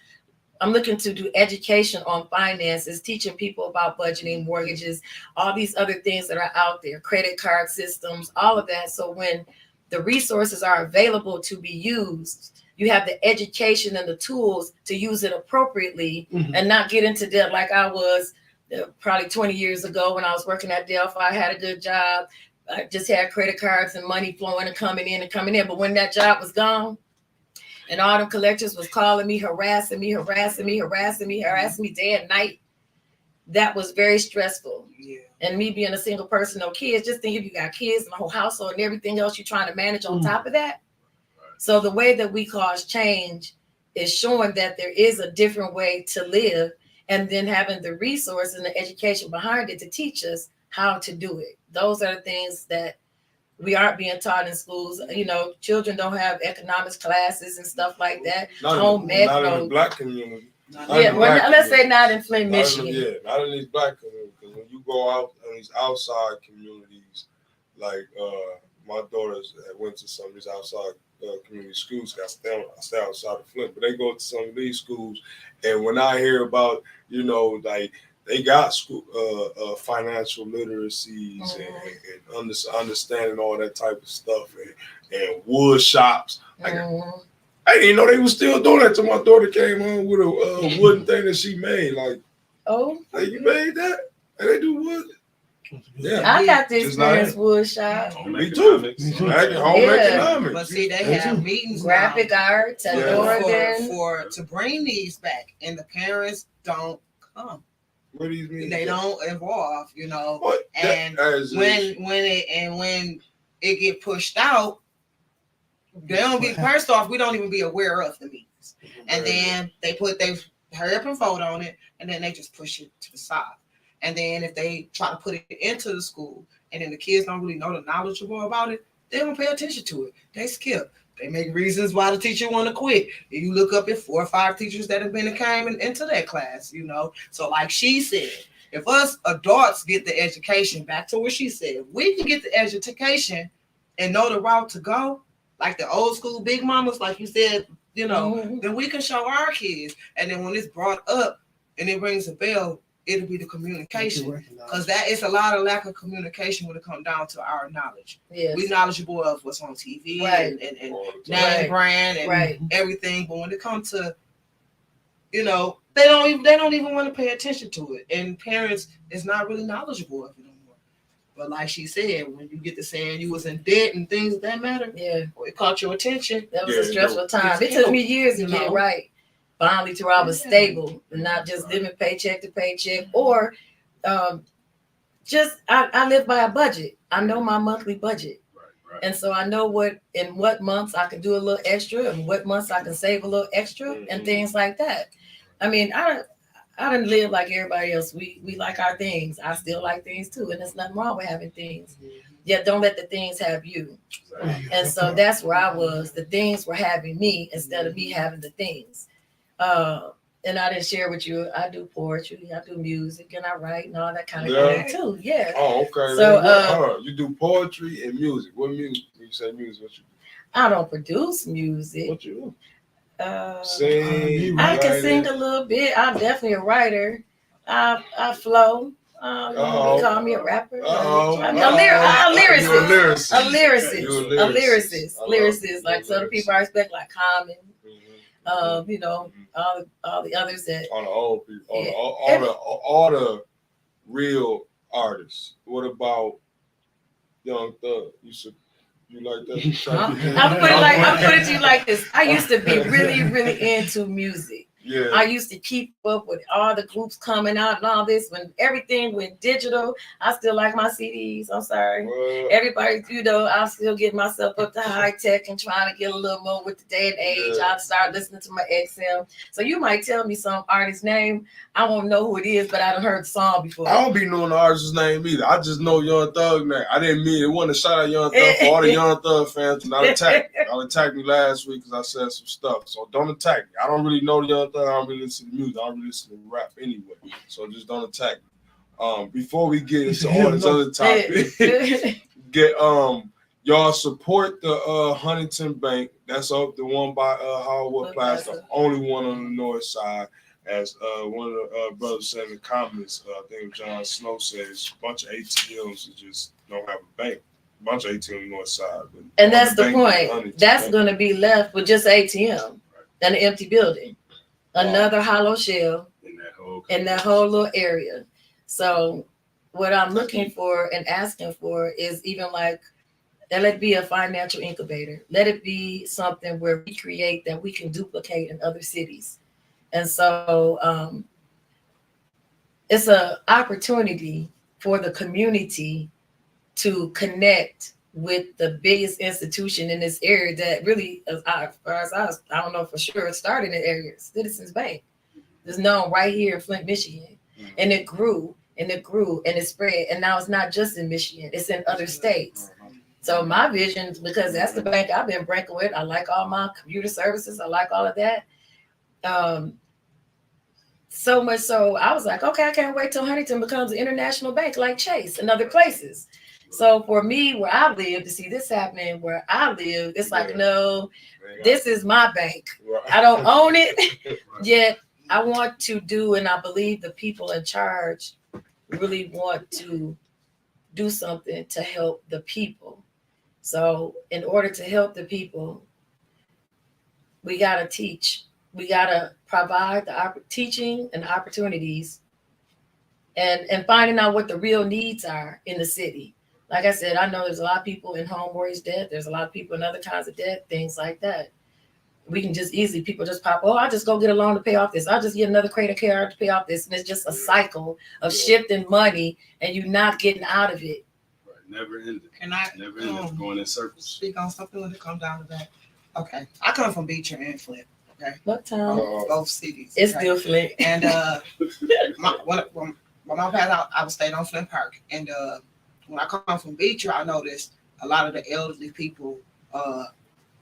I'm looking to do education on finances, teaching people about budgeting, mortgages, all these other things that are out there, credit card systems, all of that. So when the resources are available to be used, you have the education and the tools to use it appropriately and not get into debt like I was probably 20 years ago when I was working at Delphi. I had a good job. I just had credit cards and money flowing and coming in. But when that job was gone, and all the collectors was calling me, harassing me day and night, that was very stressful. Yeah. And me being a single person, no kids, just think if you got kids and the whole household and everything else you're trying to manage on top of that. So the way that we cause change is showing that there is a different way to live, and then having the resource and the education behind it to teach us how to do it. Those are the things that we aren't being taught in schools. You know, children don't have economics classes and stuff like that. Not in the Black community. Let's say not in Flint, Michigan. Not in these Black communities. Because when you go out in these outside communities, like my daughters went to some of these outside community schools. I stay outside of Flint, but they go to some of these schools, and when I hear about, you know, like they got school financial literacies and understanding all that type of stuff, and wood shops. I didn't know they were still doing that till my daughter came home with a wooden thing that she made. Like, you made that? And they do wood? Yeah. I got the Just like experience woodshop, Home Me too. economics. Home Yeah. economics. But see, they Me have too. meetings graphic now arts, and Yeah. northern. to bring these back, and the parents don't come. What do you mean? They don't involve, you know. What? And when it get pushed out, they don't be first off, we don't even be aware of the meetings. And then they hurry up and vote on it, and then they just push it to the side. And then if they try to put it into the school, and then the kids don't really know the knowledgeable about it, they don't pay attention to it. They skip. They make reasons why the teacher want to quit. And you look up at 4 or 5 teachers that have been came into that class, you know. So like she said, if us adults get the education, back to what she said, we can get the education and know the route to go, like the old school big mamas, like you said, you know, then we can show our kids. And then when it's brought up and it rings a bell, it'll be the communication. Because that is a lot of lack of communication when it comes down to our knowledge. Yes. We knowledgeable of what's on TV Right. and Right. name brand and Right. everything. But when it comes to, you know, they don't even want to pay attention to it. And parents is not really knowledgeable of it anymore. But like she said, when you get to saying you was in debt and things of that matter, Yeah. or it caught your attention. That was Yeah, a stressful time. It help, took me years to you get know. right. Finally, to where I was stable and not just living paycheck to paycheck, or just I live by a budget. I know my monthly budget. Right. And so I know what months I can do a little extra and what months I can save a little extra and things like that. I mean, I didn't live like everybody else. We like our things. I still like things too. And there's nothing wrong with having things. Yet don't let the things have you. And so that's where I was. The things were having me instead of me having the things. And I didn't share with you. I do poetry, I do music, and I write and all that kind of thing too. Yeah. Oh, okay. So you do poetry and music. What music? When you say music, what you do? I don't produce music. What you do? Sing, I can write sing it. a little bit. I'm definitely a writer. I flow. You call me a rapper. I'm a lyricist. A lyricist. Like some people I respect, like Common. You know, all the others that On the old people, all the real artists. What about Young Thug? You like that? I'm put it to you like this. I used to be really, really into music. Yeah. I used to keep up with all the groups coming out and all this. When everything went digital, I still like my CDs. I'm sorry. Well, Everybody, you know, I'm still getting myself up to high tech and trying to get a little more with the day and age. Yeah. I start listening to my XM. So you might tell me some artist name. I won't know who it is, but I done heard the song before. I don't be knowing the artist's name either. I just know Young Thug name. I didn't mean it. Want to shout out Young Thug for all the Young Thug fans. Do not attack me. Y'all attacked me last week because I said some stuff. So don't attack me. I don't really know the Young Thug. I don't really listen to music. I don't really listen to rap anyway. So just don't attack me. Before we get into all this other topic, y'all support the Huntington Bank. That's up the one by Howard Plaza, the only one on the north side. As one of the brothers said in the comments, I think John Snow says, a bunch of ATMs that just don't have a bank. A bunch of ATMs on the north side. And that's the point. That's going to be left with just ATM and an empty building. Another hollow shell in that whole little area. So what I'm looking for and asking for is even like, let it be a financial incubator. Let it be something where we create that we can duplicate in other cities. And so it's an opportunity for the community to connect with the biggest institution in this area that really, as far as I don't know for sure, it started in the area, Citizens Bank. It's known right here in Flint, Michigan. And it grew and it grew and it spread. And now it's not just in Michigan, it's in other states. So my vision, because that's the bank I've been banking with, I like all my computer services, I like all of that. So much so I was like, okay, I can't wait till Huntington becomes an international bank like Chase and other places. So for me, where I live, to see this happening where I live, it's like, no, this is my bank. I don't own it, yet I want to do, and I believe the people in charge really want to do something to help the people. So in order to help the people, we got to teach. We got to provide the teaching and opportunities and finding out what the real needs are in the city. Like I said, I know there's a lot of people in home mortgage debt. There's a lot of people in other kinds of debt, things like that. We can just easily, people just pop, oh, I'll just go get a loan to pay off this. I'll just get another credit card to pay off this. And it's just a cycle of shifting money and you're not getting out of it. Right. Never ended. Can I Never ended. Going in circles. speak on something when it comes down to that? Okay. I come from Beecher and Flint. Okay. What time? Both cities. It's okay? still Flint. And when I passed out, I was staying on Flint Park. And when I come from Beecher, I noticed a lot of the elderly people,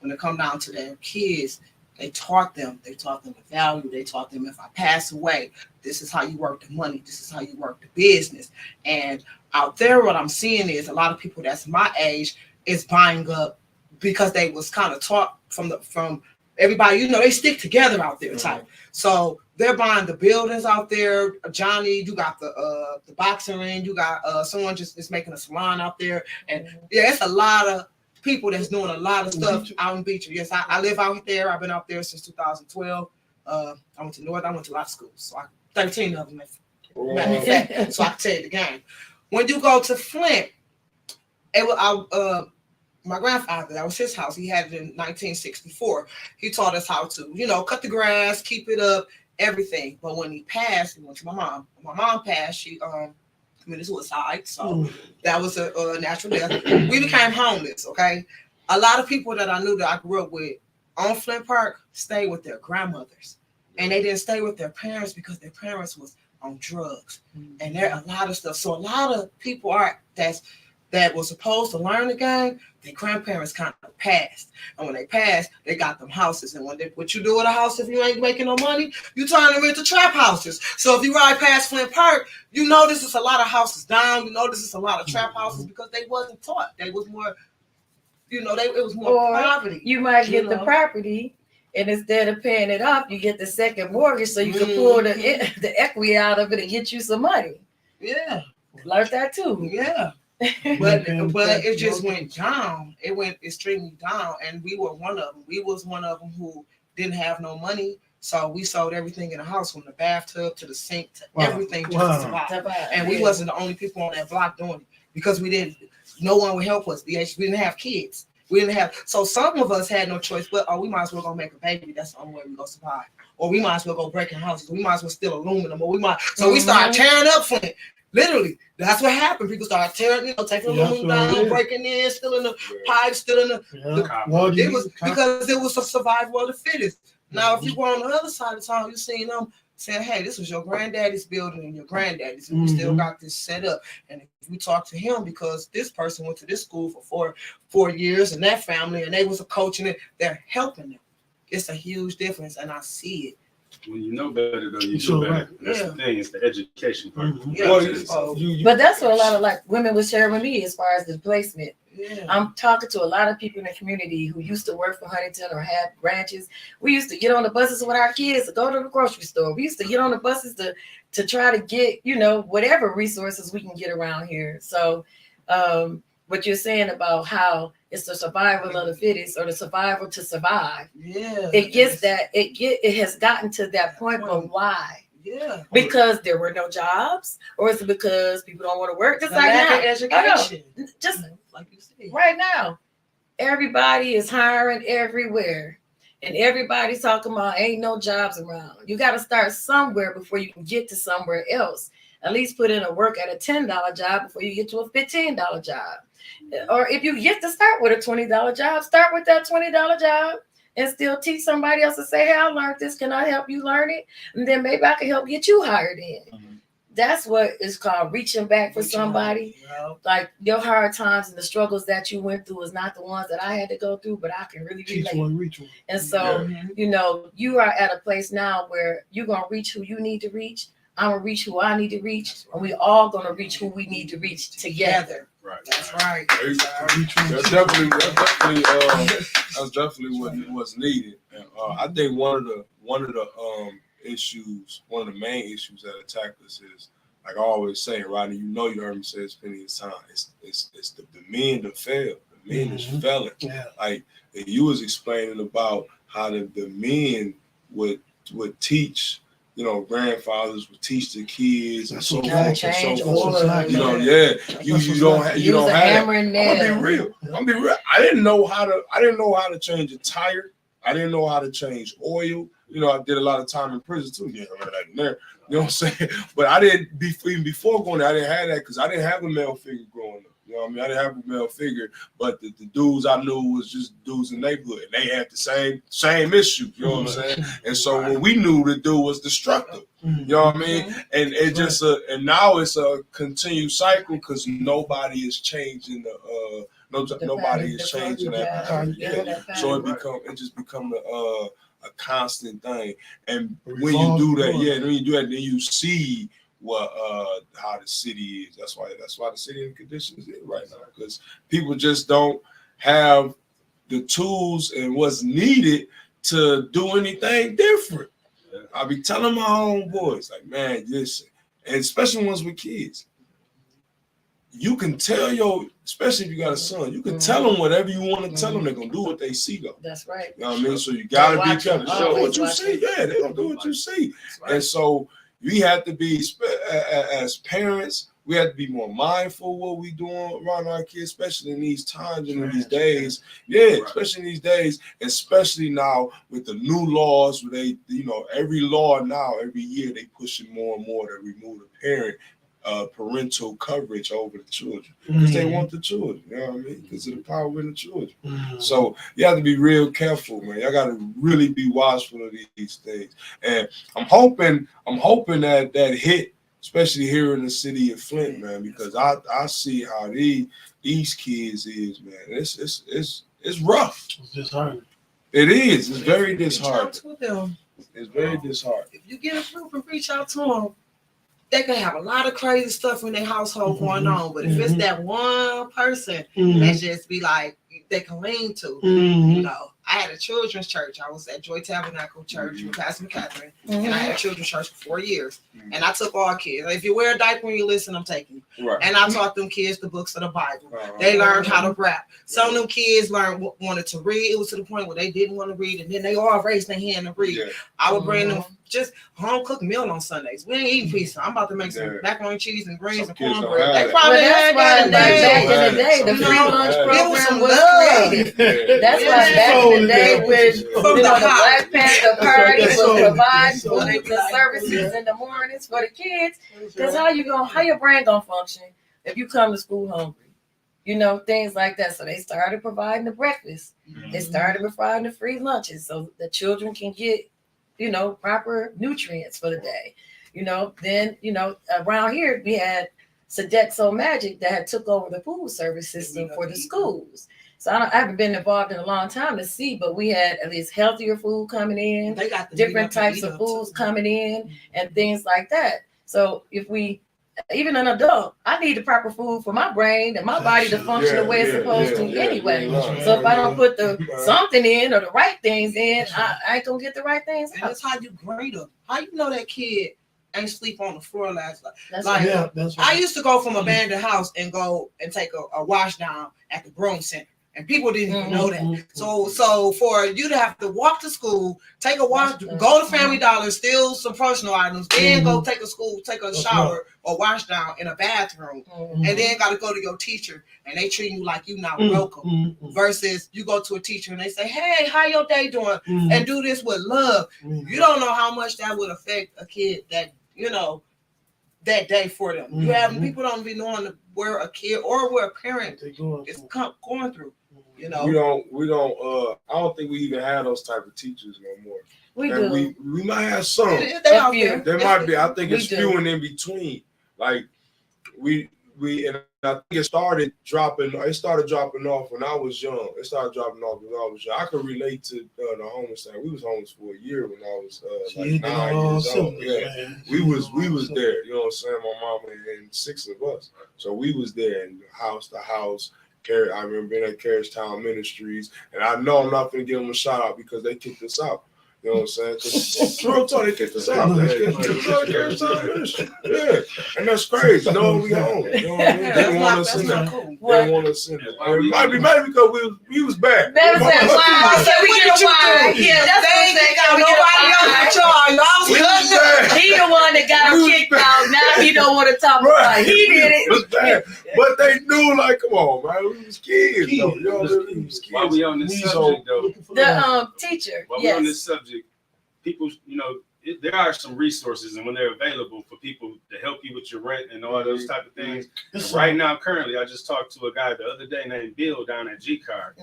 when it come down to their kids, they taught them the value. They taught them, if I pass away, this is how you work the money. This is how you work the business. And out there, what I'm seeing is a lot of people that's my age is buying up because they was kind of taught from everybody, you know, they stick together out there type. So they're buying the buildings out there. Johnny, you got the boxing ring. You got someone just is making a salon out there. And yeah, it's a lot of people that's doing a lot of stuff out in Beecher. Yes, I live out there. I've been out there since 2012. I went to North. I went to a lot of schools. So 13 of them. Matter of fact, so I can tell you the game. When you go to Flint, it was my grandfather, that was his house. He had it in 1964. He taught us how to, you know, cut the grass, keep it up, everything. But when he passed, he went to my mom. When my mom passed, she committed suicide. So that was a natural death. We became homeless, okay? A lot of people that I knew that I grew up with on Flint Park stayed with their grandmothers. And they didn't stay with their parents because their parents was on drugs. And there are a lot of stuff. So a lot of people that was supposed to learn the game, their grandparents kind of passed. And when they passed, they got them houses. And what you do with a house if you ain't making no money, you turn them into trap houses. So if you ride past Flint Park, you notice there's a lot of houses down. You notice there's a lot of trap houses because they wasn't taught. They was more, you know, it was more poverty. You might get the property, and instead of paying it off, you get the second mortgage so you can pull the equity out of it and get you some money. Yeah. Learned that too. Yeah. But it just went down. It went extremely down, and we were one of them. We was one of them who didn't have no money, so we sold everything in the house, from the bathtub to the sink to everything, just to survive. And we wasn't the only people on that block doing it because no one would help us. We didn't have kids. We didn't have, so some of us had no choice, but we might as well go make a baby. That's the only way we gonna survive. Or we might as well go breaking houses. We might as well steal aluminum. Or we started tearing up Flint. Literally, that's what happened. People started tearing, taking aluminum down, breaking in, stealing the pipes, stealing it was because it was a survival of the fittest. Now, if you were on the other side of town, you seen them saying, hey, this was your granddaddy's building and your granddaddy's, and we still got this set up. And if we talk to him, because this person went to this school for four years, and that family, and they was coaching it, they're helping them. It's a huge difference, and I see it. When you know better, though, you do better. Right. That's the thing. It's the education part. But that's what a lot of women would share with me as far as the placement. Yeah. I'm talking to a lot of people in the community who used to work for Huntington or have branches. We used to get on the buses with our kids to go to the grocery store. We used to get on the buses to try to get, whatever resources we can get around here. So what you're saying about how it's the survival of the fittest, or the survival to survive. Yeah. It has gotten to that point, but why? Yeah. Because there were no jobs, or is it because people don't want to work? Just the like lack now. of education. Just like you said. Right now, everybody is hiring everywhere. And everybody's talking about ain't no jobs around. You got to start somewhere before you can get to somewhere else. At least put in a work at a $10 job before you get to a $15 job. Or if you get to start with a $20 job, start with that $20 job and still teach somebody else to say, hey, I learned this. Can I help you learn it? And then maybe I can help get you hired in. That's what is called reaching back for somebody. Like your hard times and the struggles that you went through is not the ones that I had to go through, but I can really relate. Reach one. And so, you are at a place now where you're going to reach who you need to reach. I'm going to reach who I need to reach. And we all going to reach who we need to reach together. Right. That's right. That's definitely what was needed. And I think one of the issues, one of the main issues that attack us is, like I always say, Rodney, you heard me say it's plenty of time. It's the men that fail. The men is failing. Yeah. Like you was explaining about how the men would teach you know, grandfathers would teach the kids and so forth Gotta and change so forth. order. You know, yeah, you don't have Use a hammer and nail. I'm gonna be real. I didn't know how to change a tire. I didn't know how to change oil. You know, I did a lot of time in prison too. Yeah, I learned that in there. You know what I'm saying? But I didn't even before going there, I didn't have that because I didn't have a male figure growing up. You know what I mean? I didn't have a male figure, but the dudes I knew was just dudes in the neighborhood. They had the same issues, you know what I'm saying? And so what we knew the dude was destructive. You know what I mean? And it just and now it's a continued cycle because nobody is changing nobody is changing that behavior. So it just become a constant thing. And when you do that, then you see what how the city is. That's why the city in the conditions is right now, because people just don't have the tools and what's needed to do anything different. I be telling my homeboys, like, man, listen, and especially ones with kids, you can tell especially if you got a son, you can tell them whatever you want to tell them. They're gonna do what they see though. That's right. You know what I mean? So you gotta be careful. Show what you see. Yeah, they're gonna do what you see. Right. And so we have to be, as parents, we have to be more mindful of what we doing around our kids, especially in these times and in these days. Yeah, especially in these days, especially now with the new laws where they, you know, every law now, every year they pushing more and more to remove the parental coverage over the children because they want the children, you know what I mean? Because of the power in the children. So you have to be real careful, man. Y'all got to really be watchful of these things. And I'm hoping that hit, especially here in the city of Flint, man, because I see how these kids is, man. It's rough. It's disheartening. It is. It's very disheartening. It's very disheartening. If you get a group and reach out to them, they can have a lot of crazy stuff in their household going on, but if it's that one person that just be like they can lean to, you know. I had a children's church. I was at Joy Tabernacle Church with Pastor Catherine, and I had a children's church for 4 years. And I took all kids. If you wear a diaper when you listen, I'm taking you. Right. And I taught them kids the books of the Bible. They learned how to rap. Some of them kids wanted to read. It was to the point where they didn't want to read, and then they all raised their hand to read. I would bring them just home cooked meal on Sundays. We ain't eating pizza. I'm about to make some macaroni cheese and greens and cornbread. They probably had that back in the day. The free lunch program was created. That's why back in the day when the Black Panther Party was providing food and services in the mornings for the kids. Because how your brain gonna function if you come to school hungry? You know, things like that. So they started providing the breakfast. They started providing the free lunches so the children can get, you know, proper nutrients for the day. You know, then, you know, around here we had Sodexo Magic that had took over the food service system for the schools. So I haven't been involved in a long time to see, but we had at least healthier food coming in, they got different types of foods coming in and things like that. So if we, even an adult, I need the proper food for my brain and my body to function the way it's supposed to anyway. So if I don't put the something in or the right things in, I ain't gonna get the right things. And that's how you grade them. How you know that kid ain't sleep on the floor last night? That's right. I used to go from abandoned house and go and take a wash down at the Broom Center. And people didn't even know that. So for you to have to walk to school, take a wash, go to Family Dollar, steal some personal items, then go take a shower or wash down in a bathroom, and then got to go to your teacher and they treat you like you not welcome. Versus you go to a teacher and they say, "Hey, how your day doing?" and do this with love. You don't know how much that would affect a kid that, you know, that day for them. You have people don't be knowing where a kid or where a parent is going through. You know, we don't. I don't think we even have those type of teachers no more. We and do. We might have some. There might be. I think it's few and in between. Like we and I think it started dropping off when I was young. It started dropping off when I was young. I could relate to the homeless thing. We was homeless for a year when I was like 9 years old. Yeah, we was there. You know what I'm saying? My mom and 6 of us. So we was there in house to house. I remember being at Carriagetown Ministries, and I know I'm not going to give them a shout out because they kicked us out. You know what I'm saying? Because they kicked us out. They kicked us out of Carriagetown Ministries. Yeah, and that's crazy. No, we home. You know what I mean? They want us in there. didn't want to send it. It might be maybe because we was bad. Better say why? Can we get a why? Yeah, that's what I'm saying. Can we get a why? He the one that got him kicked out. Now he don't want to talk about it. He did it. It was bad. But they knew, like, come on, man. We was kids, though. You know, we was kids. While we on this subject, though. The teacher. While we on this subject, people, you know, there are some resources, and when they're available for people to help you with your rent and all those type of things. Right now, currently, I just talked to a guy the other day named Bill down at G-Card.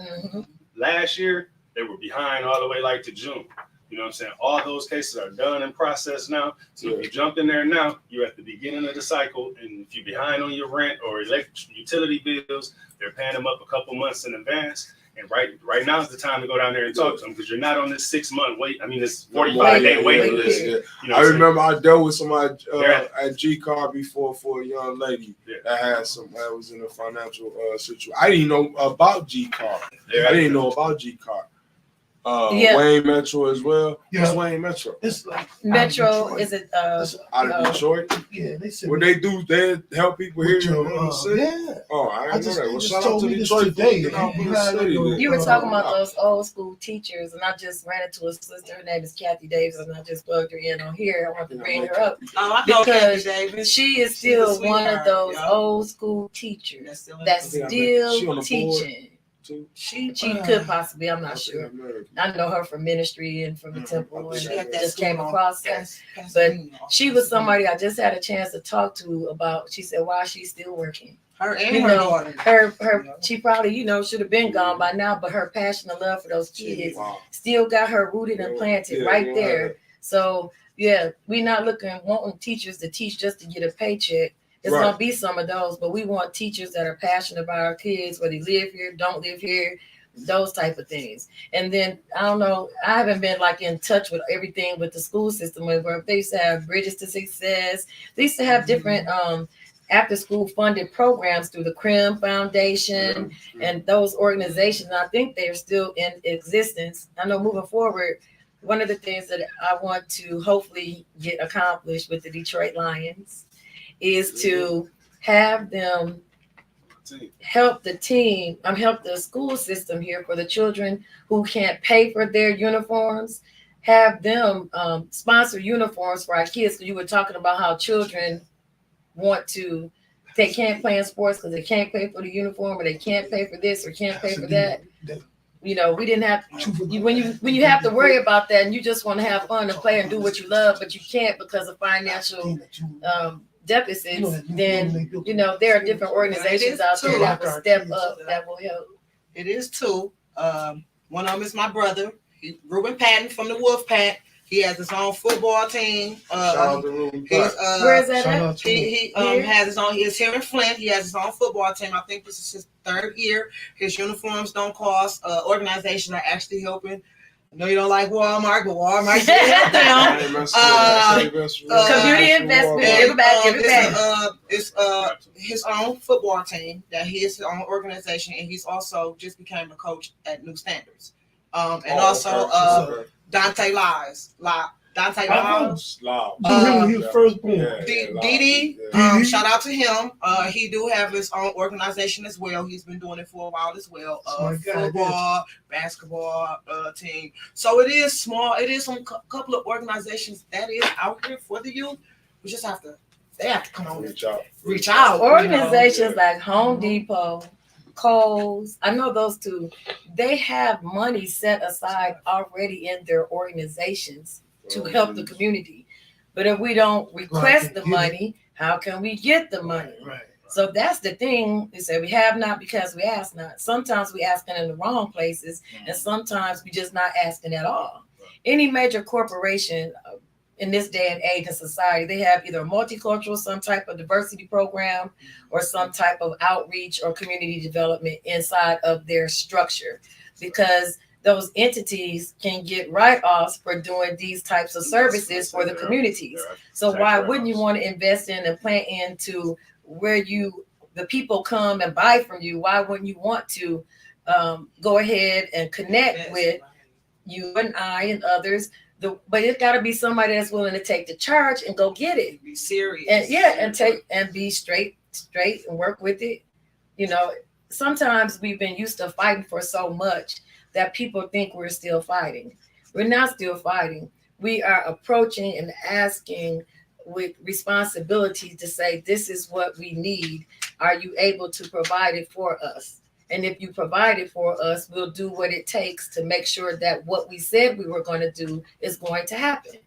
Last year, they were behind all the way like to June. You know what I'm saying? All those cases are done and processed now. So if you jump in there now, you're at the beginning of the cycle. And if you're behind on your rent or electric utility bills, they're paying them up a couple months in advance. And right now is the time to go down there and talk to them because you're not on this 6-month wait. I mean, this 45-day waiting list. You know, I remember I dealt with somebody at G-Card before for a young lady that had that was in a financial situation. I didn't know about G-Card. I didn't know about G-Card. Wayne Metro as well. Yeah. It's Wayne Metro. It's like Metro is it out of Detroit? Yeah, they said what they do, they help people here in the city. Yeah. Oh, I didn't know that. Well, shout out to me Detroit today. You were talking about those old school teachers, and I just ran into a sister. Her name is Kathy Davis, and I just plugged her in on here. I want to bring her up because she is still one of those old school teachers that's still teaching. She could possibly, I'm not sure. I know her from ministry and from the temple, and I just came across her. But she was somebody I just had a chance to talk to about. She said why she's still working. Her and her daughter. Her she probably should have been gone by now, but her passion and love for those kids still got her rooted and planted right there. So yeah, we're not wanting teachers to teach just to get a paycheck. It's going to be some of those, but we want teachers that are passionate about our kids, whether they live here, don't live here, those type of things. And then, I don't know, I haven't been like in touch with everything with the school system, where they used to have Bridges to Success. They used to have different after school funded programs through the CRIM Foundation and those organizations. I think they're still in existence. I know moving forward, one of the things that I want to hopefully get accomplished with the Detroit Lions is to have them help the team, help the school system here for the children who can't pay for their uniforms, have them sponsor uniforms for our kids. So you were talking about how children they can't play in sports because they can't pay for the uniform, or they can't pay for this or can't pay for that. You know, we didn't have when you have to worry about that and you just want to have fun and play and do what you love, but you can't because of financial deficits, then there are different organizations out there that will step up, that will help. It is two. One of them is my brother, Ruben Patton from the Wolf Pack. He has his own football team. Where is that at? He has his own. He is here in Flint. He has his own football team. I think this is his 3rd year. His uniforms don't cost. Organizations are actually helping. I know you don't like Walmart, but Walmart help them. Community investment. Give it back. It's his own football team. That he is his own organization, and he's also just became a coach at New Standards. And also Dante Lies. Dante Lies. He was first born. Didi. Shout out to him. He do have his own organization as well. He's been doing it for a while as well. Football, basketball team. So it is small. It is some couple of organizations that is out here for the youth. We just have to. They have to come on. Reach out. Organizations like Home Depot, Kohl's, I know those two. They have money set aside already in their organizations to help the community. But if we don't request the money, how can we get the money? So that's the thing. We say we have not because we ask not. Sometimes we asking in the wrong places, and sometimes we just not asking at all. Any major corporation in this day and age in society, they have either a multicultural, some type of diversity program, or some type of outreach or community development inside of their structure, because those entities can get write-offs for doing these types of services for the communities. So why wouldn't you want to invest in and plan into where the people come and buy from you? Why wouldn't you want to go ahead and connect with you and I and others? But it's got to be somebody that's willing to take the charge and go get it. Be serious. And and be straight and work with it. sometimes we've been used to fighting for so much that people think we're still fighting. We're not still fighting. We are approaching and asking with responsibility to say, this is what we need. Are you able to provide it for us? And if you provide it for us, we'll do what it takes to make sure that what we said we were going to do is going to happen.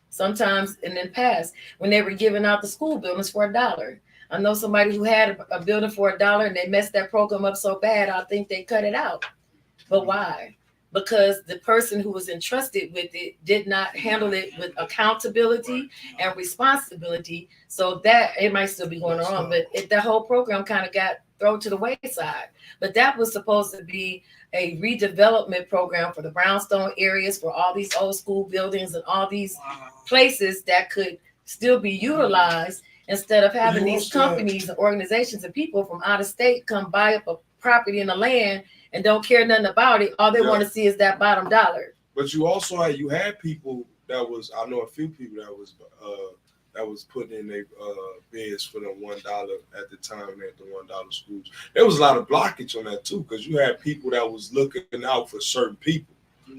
Sometimes in the past, when they were giving out the school buildings for $1, I know somebody who had a building for $1 and they messed that program up so bad, I think they cut it out. But why? Because the person who was entrusted with it did not handle it with accountability and responsibility. So that it might still be going on, but the whole program kind of got thrown to the wayside. But that was supposed to be a redevelopment program for the brownstone areas, for all these old school buildings and all these places that could still be utilized, instead of having these companies and organizations and people from out of state come buy up a property and the land and don't care nothing about it. All they want to see is that bottom dollar. But you also had people that was, I know a few people that was putting in their bids for the $1 at the time at the $1 schools. There was a lot of blockage on that too, because you had people that was looking out for certain people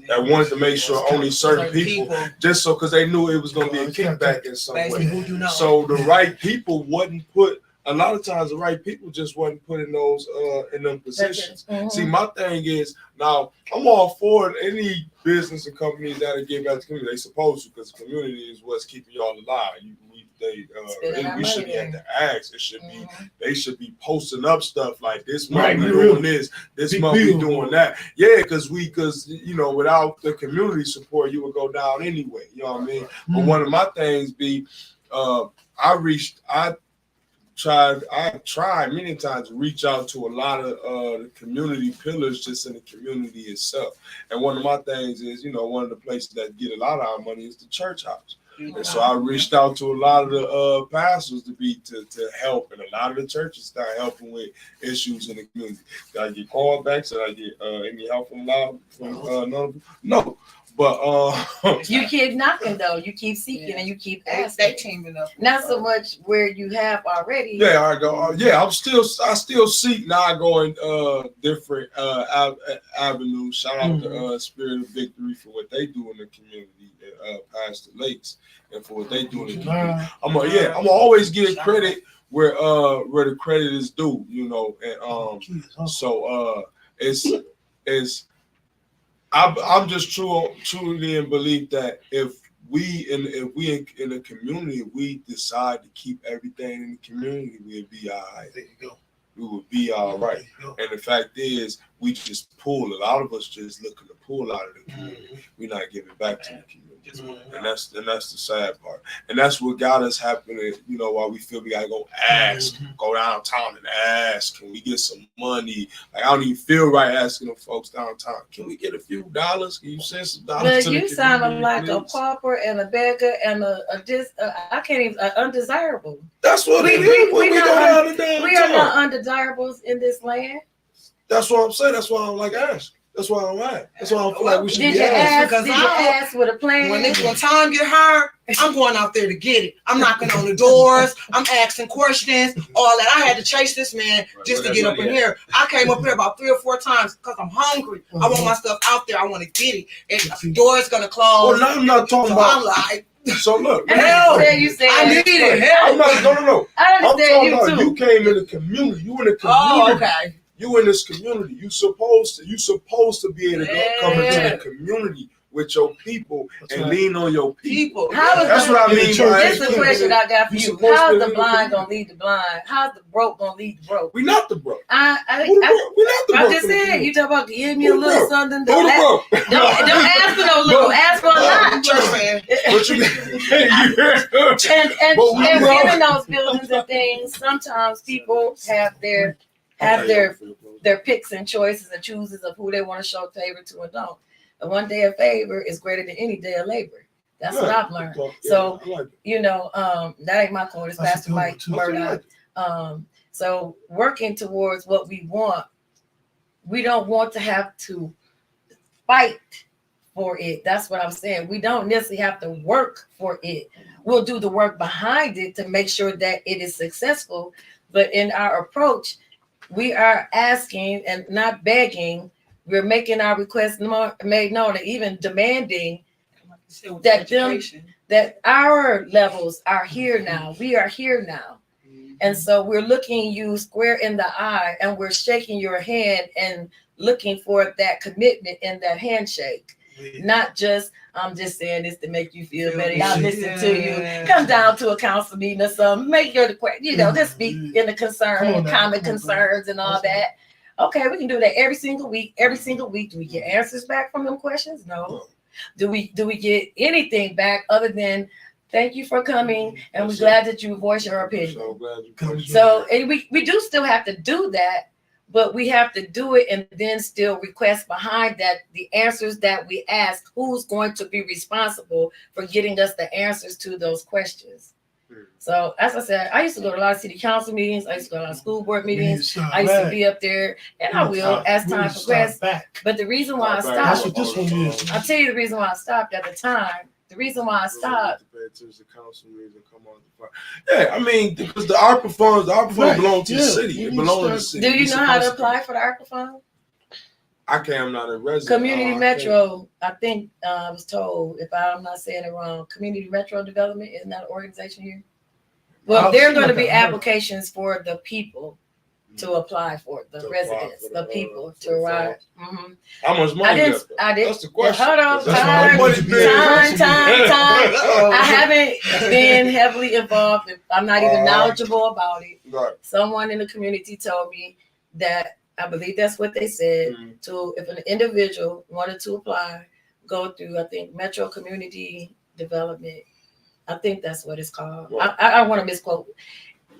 that wanted to make sure only certain people, just so because they knew it was going to be a kickback in some way. So the right people wasn't put. A lot of times the right people just wasn't put in those in them positions. See, my thing is, now I'm all for any business and companies that give back to the community. They supposed to, because the community is what's keeping y'all alive. We should be at the axe. It should be they should be posting up stuff like this month we doing this month we doing that. Yeah, because you know, without the community support, you would go down anyway. You know what I mean? But one of my things be I tried many times to reach out to a lot of the community pillars just in the community itself. And one of my things is, you know, one of the places that get a lot of our money is the church house. And so I reached out to a lot of the pastors to help, and a lot of the churches start helping with issues in the community. Did I get callbacks? Did I get any help from no. But you keep knocking though. You keep seeking and you keep asking. Not so much where you have already. Yeah, I go. I still seek. Now I go in different avenues. Shout out to Spirit of Victory for what they do in the community, Pastor Lakes, and for what they do in the community. I'm gonna always give credit where the credit is due. You know, and so it's. I'm just truly in belief that if we in the community, we decide to keep everything in the community, we'll be all right. There you go. We will be all right. And the fact is, we just pull. A lot of us just looking to pull out of the community. We're not giving back to the community. And that's the sad part. And that's what got us happening, you know, why we feel we gotta go ask, go downtown and ask, can we get some money? Like, I don't even feel right asking them folks downtown, can we get a few dollars? Can you send some dollars? But to you the sound like please? a pauper and a beggar and I can't even undesirable. That's what it is. We are not undesirables in this land. That's what I'm saying. That's why I'm like ask. That's why I'm at. That's why I feel like we should be asked. Did you ask with a plan? When time get hard, I'm going out there to get it. I'm knocking on the doors. I'm asking questions. All that. I had to chase this man just to get up in here. I came up here about 3 or 4 times because I'm hungry. I want my stuff out there. I want to get it. And the door's gonna close. Well, now I'm not talking about. I'm like. So look, I need it. I'm not. No. I understand you too. You came in the community. You in the community. Oh, okay. You in this community. You supposed to be able to come into the community with your people and lean on your people. That's what I mean. This is a question I got for you. How's the blind gonna lead the blind? How's the broke gonna lead the broke? We not the broke. We not the broke. I just said you talk about give me a little something. Don't ask for no little. Ask for a lot. And giving those buildings and things, sometimes people have their picks and choices and chooses of who they want to show favor to and don't. And one day of favor is greater than any day of labor. That's what I've learned. So, you know, that ain't my quote. It's Pastor Mike Murdoch. So working towards what we want, we don't want to have to fight for it. That's what I'm saying. We don't necessarily have to work for it. We'll do the work behind it to make sure that it is successful. But in our approach, we are asking and not begging. We're making our requests made known and even demanding that our levels are here now. We are here now. And so we're looking you square in the eye and we're shaking your hand and looking for that commitment in that handshake. Not just, I'm just saying this to make you feel better. Y'all listen to you. Come down to a council meeting or something. Make your, just speak in the concern, common concerns and all that. Okay, we can do that every single week. Every single week. Do we get answers back from them questions? No. Do we get anything back other than thank you for coming and we're glad that you voiced your opinion. So and we do still have to do that, but we have to do it and then still request behind that the answers that we ask, who's going to be responsible for getting us the answers to those questions. So as I said, I used to go to a lot of city council meetings. I used to go to a lot of school board meetings. I used to be up there, and I will as time progressed. But the reason why I stopped, that's what this one is. I'll tell you the reason why I stopped at the time. The reason why I stopped. Yeah, I mean, because the ARPA funds belong to the city. It belongs to the city. Do you know how to apply for the ARPA fund? I'm not a resident. Community Metro, I think I was told, if I'm not saying it wrong, Community Metro Development, isn't that an organization here? Well, there are going to be applications for the people to apply for it, the residents, the people to arrive. Mm-hmm. How much money? I did. That's the question. Hold on, time. I haven't been heavily involved. I'm not even knowledgeable about it. Right. Someone in the community told me that I believe that's what they said. To if an individual wanted to apply, go through I think Metro Community Development. I think that's what it's called. Right. I want to misquote.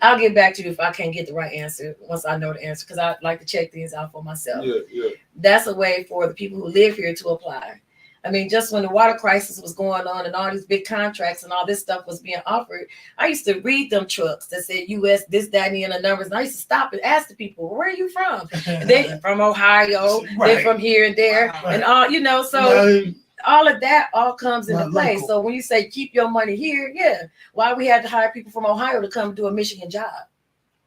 I'll get back to you if I can't get the right answer once I know the answer because I like to check things out for myself. Yeah. That's a way for the people who live here to apply. I mean, just when the water crisis was going on and all these big contracts and all this stuff was being offered, I used to read them trucks that said U.S. this, that, and the numbers. And I used to stop and ask the people, where are you from? They from Ohio, they're from here and there, and all, so all of that all comes into play. Local. So when you say keep your money here, why we had to hire people from Ohio to come do a Michigan job?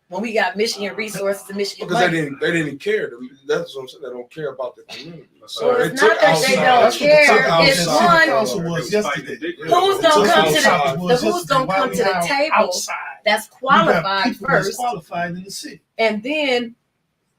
When we got Michigan resources and Michigan because money. they didn't care. That's what I'm saying. They don't care about the community. So well, it's not that they don't care. It's who's gonna come to the table that's qualified first. Qualified in the city, and then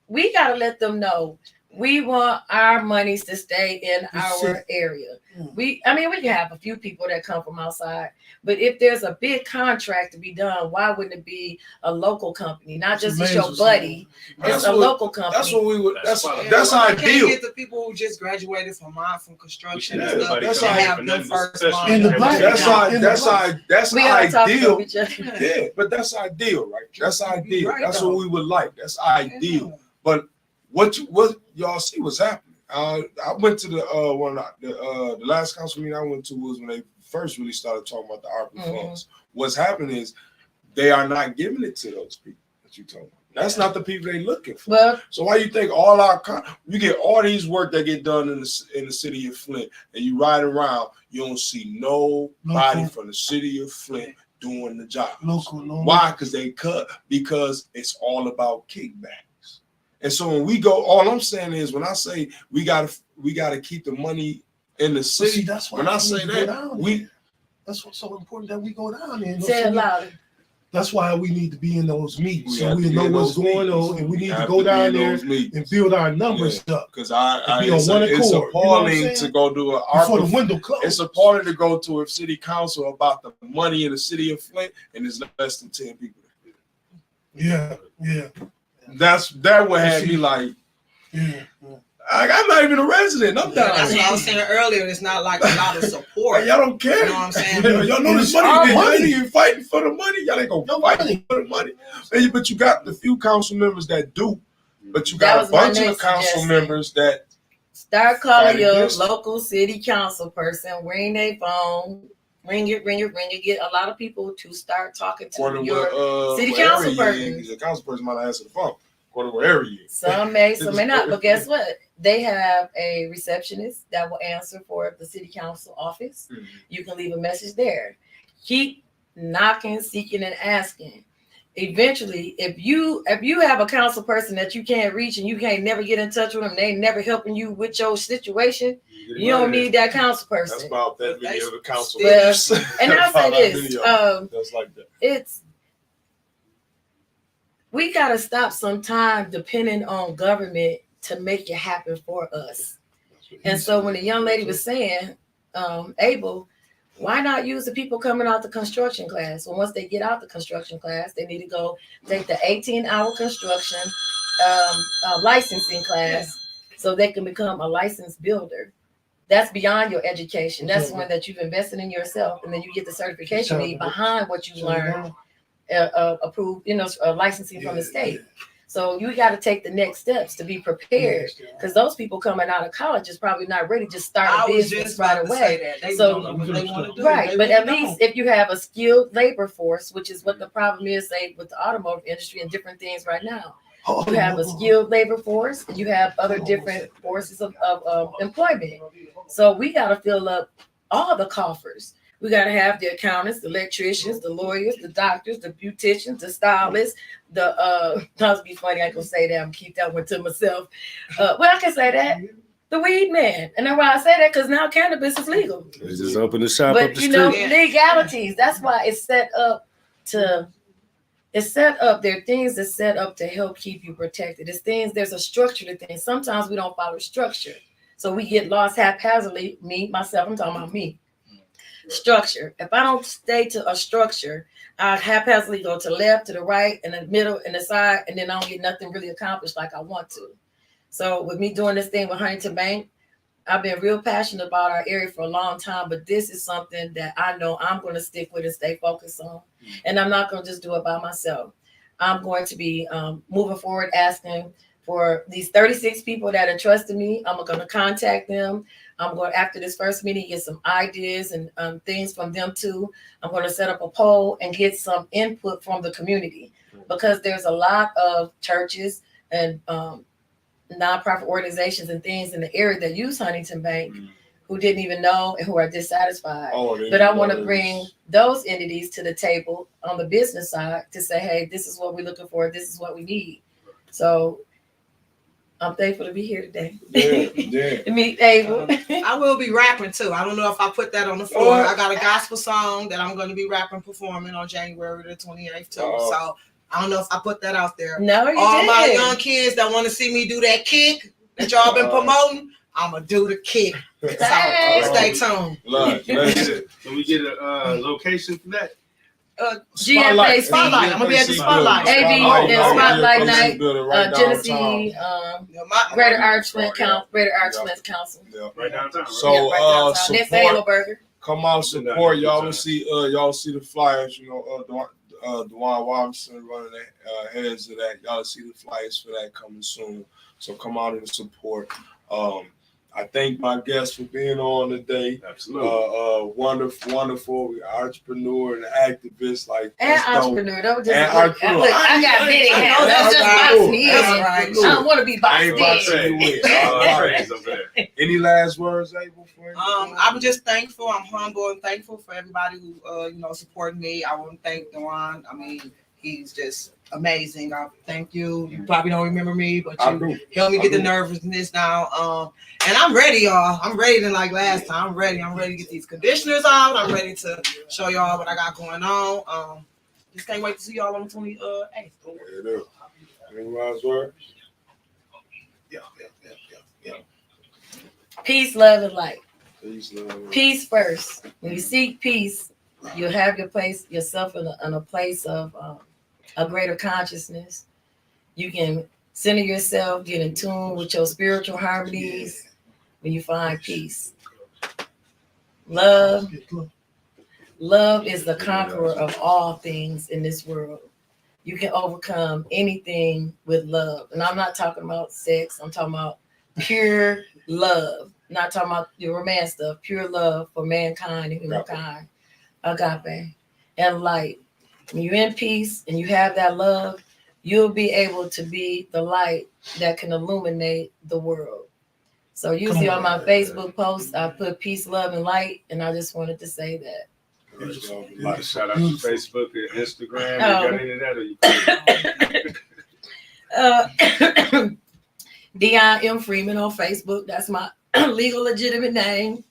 we gotta let them know we want our monies to stay in our area. We can have a few people that come from outside, but if there's a big contract to be done, why wouldn't it be a local company? Not just your buddy. It's a local company. That's what we would. That's ideal. ideal. Get the people who just graduated from construction. That's ideal. Yeah, but that's ideal, right? That's ideal. That's what we would like. That's ideal. But what y'all see what's happening? I went to the last council meeting I went to was when they first really started talking about the ARPA funds. What's happening is they are not giving it to those people that you told me. That's not the people they looking for. Well, so why you think you get all these work that get done in the city of Flint, and you ride around, you don't see nobody from the city of Flint doing the job. Why? Because it's all about kickback. And so when we go, all I'm saying is when I say we gotta keep the money in the city. See, that's why when I say that that's what's so important that we go down there. Say it louder. That's why we need to be in those meetings so we know what's going on, and we need to go down there and build our numbers up. Because it's appalling to go do before the window closed. It's appalling to go to a city council about the money in the city of Flint, and there's less than 10 people. Yeah. That would have me like, I'm not even a resident. I'm down. That's what I was saying earlier. It's not like a lot of support. Y'all don't care. You know what I'm saying? Y'all know this money. Y'all ain't even fighting for the money. Y'all ain't gonna fight for the money. But you got the few council members that do. But you got a bunch of council members that start calling your local city council person, ring their phone. Ring it. Get a lot of people to start talking to your city council person. The council person might answer the phone. According to wherever you. Some may not. But guess what? They have a receptionist that will answer for the city council office. You can leave a message there. Keep knocking, seeking, and asking. eventually, if you have a council person that you can't reach and you can't never get in touch with them, they never helping you with your situation, you don't need that council person. That's about that video of the council. Well, and I'll say this, that's like that. We gotta stop sometime depending on government to make it happen for us. And so when the young lady was saying, Abel, why not use the people coming out the construction class? Well, once they get out the construction class, they need to go take the 18-hour construction licensing class so they can become a licensed builder. That's beyond your education. That's one that you've invested in yourself, and then you get the certification need behind what you learned, approved, licensing from the state. So you got to take the next steps to be prepared, because those people coming out of college is probably not ready to start a business right away. But at least if you have a skilled labor force, which is what the problem is, say, with the automotive industry and different things right now. You have a skilled labor force, and you have other different forces of employment. So we got to fill up all the coffers. We got to have the accountants, the electricians, the lawyers, the doctors, the beauticians, the stylists, that would be funny. I can say that. I'm keep that one to myself. Well, I can say that. The weed man. And then why I say that, because now cannabis is legal. They just open the shop but up the street. Legalities. That's why it's set up to. It's set up. There are things that's set up to help keep you protected. There's a structure to things. Sometimes we don't follow structure, so we get lost haphazardly. I'm talking about me. Structure. If I don't stay to a structure, I haphazardly go to the left, to the right, and the middle, and the side, and then I don't get nothing really accomplished like I want to. So with me doing this thing with Huntington Bank, I've been real passionate about our area for a long time, but this is something that I know I'm going to stick with and stay focused on. And I'm not going to just do it by myself. I'm going to be moving forward, asking for these 36 people that entrusted me. I'm going to contact them. I'm going, after this first meeting, get some ideas and things from them too. I'm going to set up a poll and get some input from the community, because there's a lot of churches and nonprofit organizations and things in the area that use Huntington Bank who didn't even know and who are dissatisfied. But I want to bring those entities to the table on the business side to say, hey, this is what we're looking for. This is what we need. So I'm thankful to be here today. To meet Abel. I will be rapping too. I don't know if I put that on the floor. I got a gospel song that I'm going to be rapping, performing on January the 28th too. So I don't know if I put that out there. No, you all did. My young kids that want to see me do that kick that y'all been promoting, I'm going to do the kick. So stay tuned. Can we get a location for that? GFA Spotlight. I'm gonna be at the Spotlight. AD and Spotlight Night. Genesee, Greater Arch Flint Council. Right downtown. So support. Come out, support. Y'all will see. Y'all see the flyers. Dwan Robinson running the heads of that. Y'all see the flyers for that coming soon. So come out and support. I thank my guests for being on today. Absolutely. Wonderful entrepreneur and activist. Entrepreneur. That was just I got many hats. That's just box me in. I don't want to be boxed in. Any last words, Abel? I'm just thankful. I'm humble and thankful for everybody who supported me. I want to thank Dewan. I mean, he's just amazing. I thank you. You probably don't remember me, but you helped me get the nervousness down. And I'm ready, y'all. I'm ready than like last time. I'm ready. I'm ready to get these conditioners out. I'm ready to show y'all what I got going on. Just can't wait to see y'all on the 28th. Any last words? Yeah. Peace, love, and light. Peace first. When you seek peace, you'll have yourself in a place of a greater consciousness. You can center yourself, get in tune with your spiritual harmonies when you find peace. Love is the conqueror of all things in this world. You can overcome anything with love. And I'm not talking about sex. I'm talking about pure love. Not talking about the romance stuff. Pure love for mankind and humankind. Agape and light. When you're in peace and you have that love, you'll be able to be the light that can illuminate the world. So usually on my Facebook posts, I put peace, love, and light, and I just wanted to say that. Like shout out to Facebook and Instagram. Oh. You got any of that? Or you Dion M. Freeman on Facebook. That's my legal legitimate name.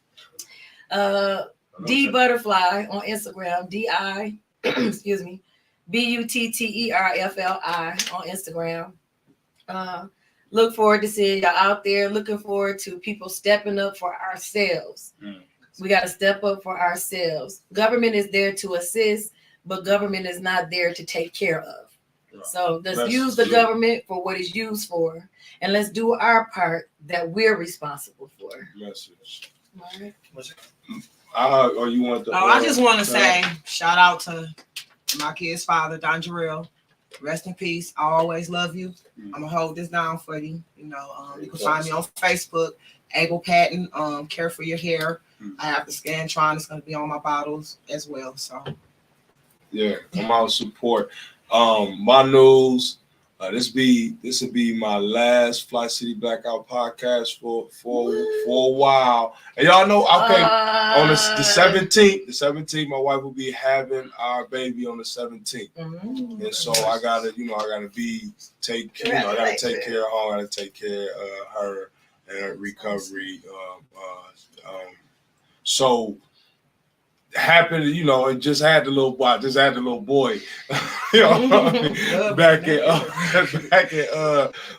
D Butterfly on Instagram. D-I, excuse me, Butterfli on Instagram. Look forward to seeing y'all out there. Looking forward to people stepping up for ourselves. We got to step up for ourselves. Government is there to assist, but government is not there to take care of. So let's use the government for what it's used for, and let's do our part that we're responsible for. Message. Right. Or you want to? I just want to say shout out to my kid's father, Don Jarrell. Rest in peace. I always love you. I'm gonna hold this down for you. You know, you can find me on Facebook, Abel Patton. Care for your hair. I have the Scantron. It's gonna be on my bottles as well. So yeah, come out support. My news. This will be my last Fli-City Blackout podcast for a while. And y'all know, okay, on the 17th, my wife will be having our baby on the 17th. And so I gotta take care of her. I gotta take care of her and her recovery. So happened, it just had the little boy, back in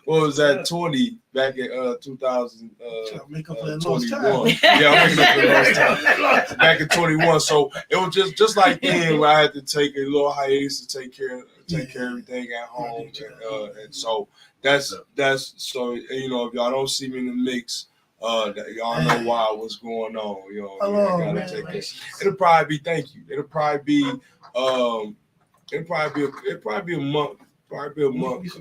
what was that, 20, back in 2021. Yeah, I'm making up for lost time. Back in 21. So it was just like then where I had to take a little hiatus to take care of everything at home. And so that's so if y'all don't see me in the mix, y'all know why, what's going on. I gotta take care. It'll probably be It'll probably be a month. Probably a month